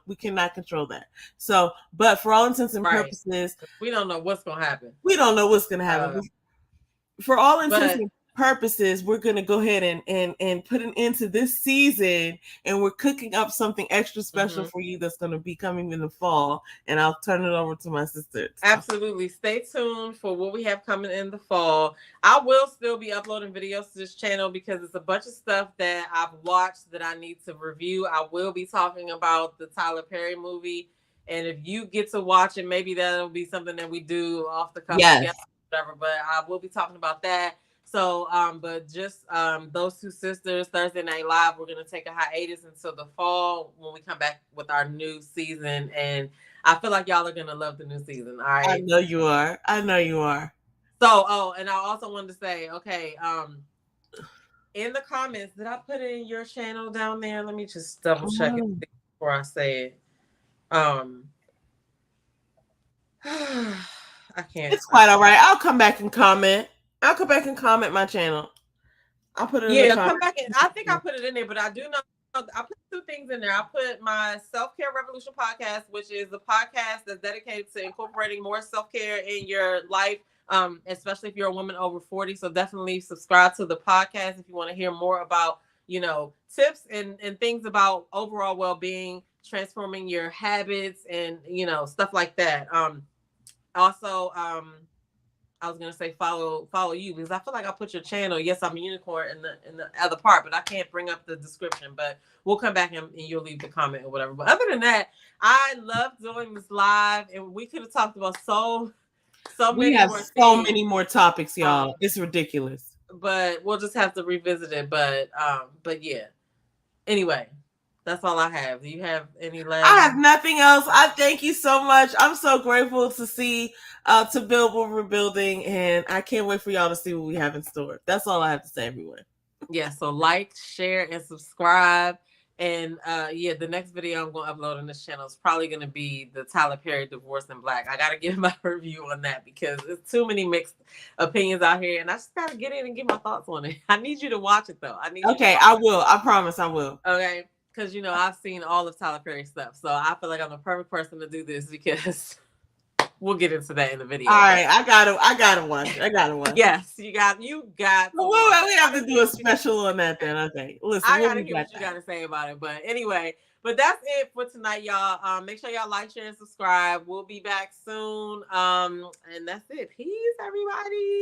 we cannot control that. So, but for all intents and purposes, we don't know what's going to happen. We don't know what's going to happen. For all intents and purposes, we're gonna go ahead and put an end to this season, and we're cooking up something extra special for you that's gonna be coming in the fall. And I'll turn it over to my sister. Absolutely. Stay tuned for what we have coming in the fall. I will still be uploading videos to this channel because it's a bunch of stuff that I've watched that I need to review. I will be talking about the Tyler Perry movie. And if you get to watch it, maybe that'll be something that we do off the cuff together, whatever. But I will be talking about that. So, but just those two sisters, Thursday Night Live, we're gonna take a hiatus until the fall when we come back with our new season. And I feel like y'all are gonna love the new season. All right. I know you are. I know you are. So, and I also wanted to say, okay, in the comments, did I put in your channel down there? Let me just double check it before I say it. I can't. It's quite all right. I'll come back and comment. I'll come back and comment my channel. I'll put it in the comments. Come back. I think I put it in there, but I do know I put two things in there. I put my Self-Care Revolution podcast, which is a podcast that's dedicated to incorporating more self-care in your life, especially if you're a woman over 40. So definitely subscribe to the podcast if you want to hear more about, tips and things about overall well-being, transforming your habits and, stuff like that. Also, I was gonna say follow you because I feel like I put your channel. Yes, I'm a unicorn in the other part, but I can't bring up the description. But we'll come back and you'll leave the comment or whatever. But other than that, I love doing this live, and we could have talked about so many more things. So many more topics, y'all. It's ridiculous. But we'll just have to revisit it. But yeah. Anyway. That's all I have. Do you have any last? I have nothing else. I thank you so much. I'm so grateful to see, to build what we're building, and I can't wait for y'all to see what we have in store. That's all I have to say, everyone. Yeah, so like, share, and subscribe. And the next video I'm going to upload on this channel is probably going to be the Tyler Perry Divorce in Black. I got to give my review on that because there's too many mixed opinions out here, and I just got to get in and get my thoughts on it. I need you to watch it, though. I will. I promise I will. Okay. Because, I've seen all of Tyler Perry stuff. So I feel like I'm the perfect person to do this because we'll get into that in the video. All right. I gotta watch. Yes, you got. Well, we have to do a special on that then. Okay. Listen, I gotta hear what you gotta say about it. But anyway, that's it for tonight, y'all. Make sure y'all like, share, and subscribe. We'll be back soon. And that's it. Peace, everybody.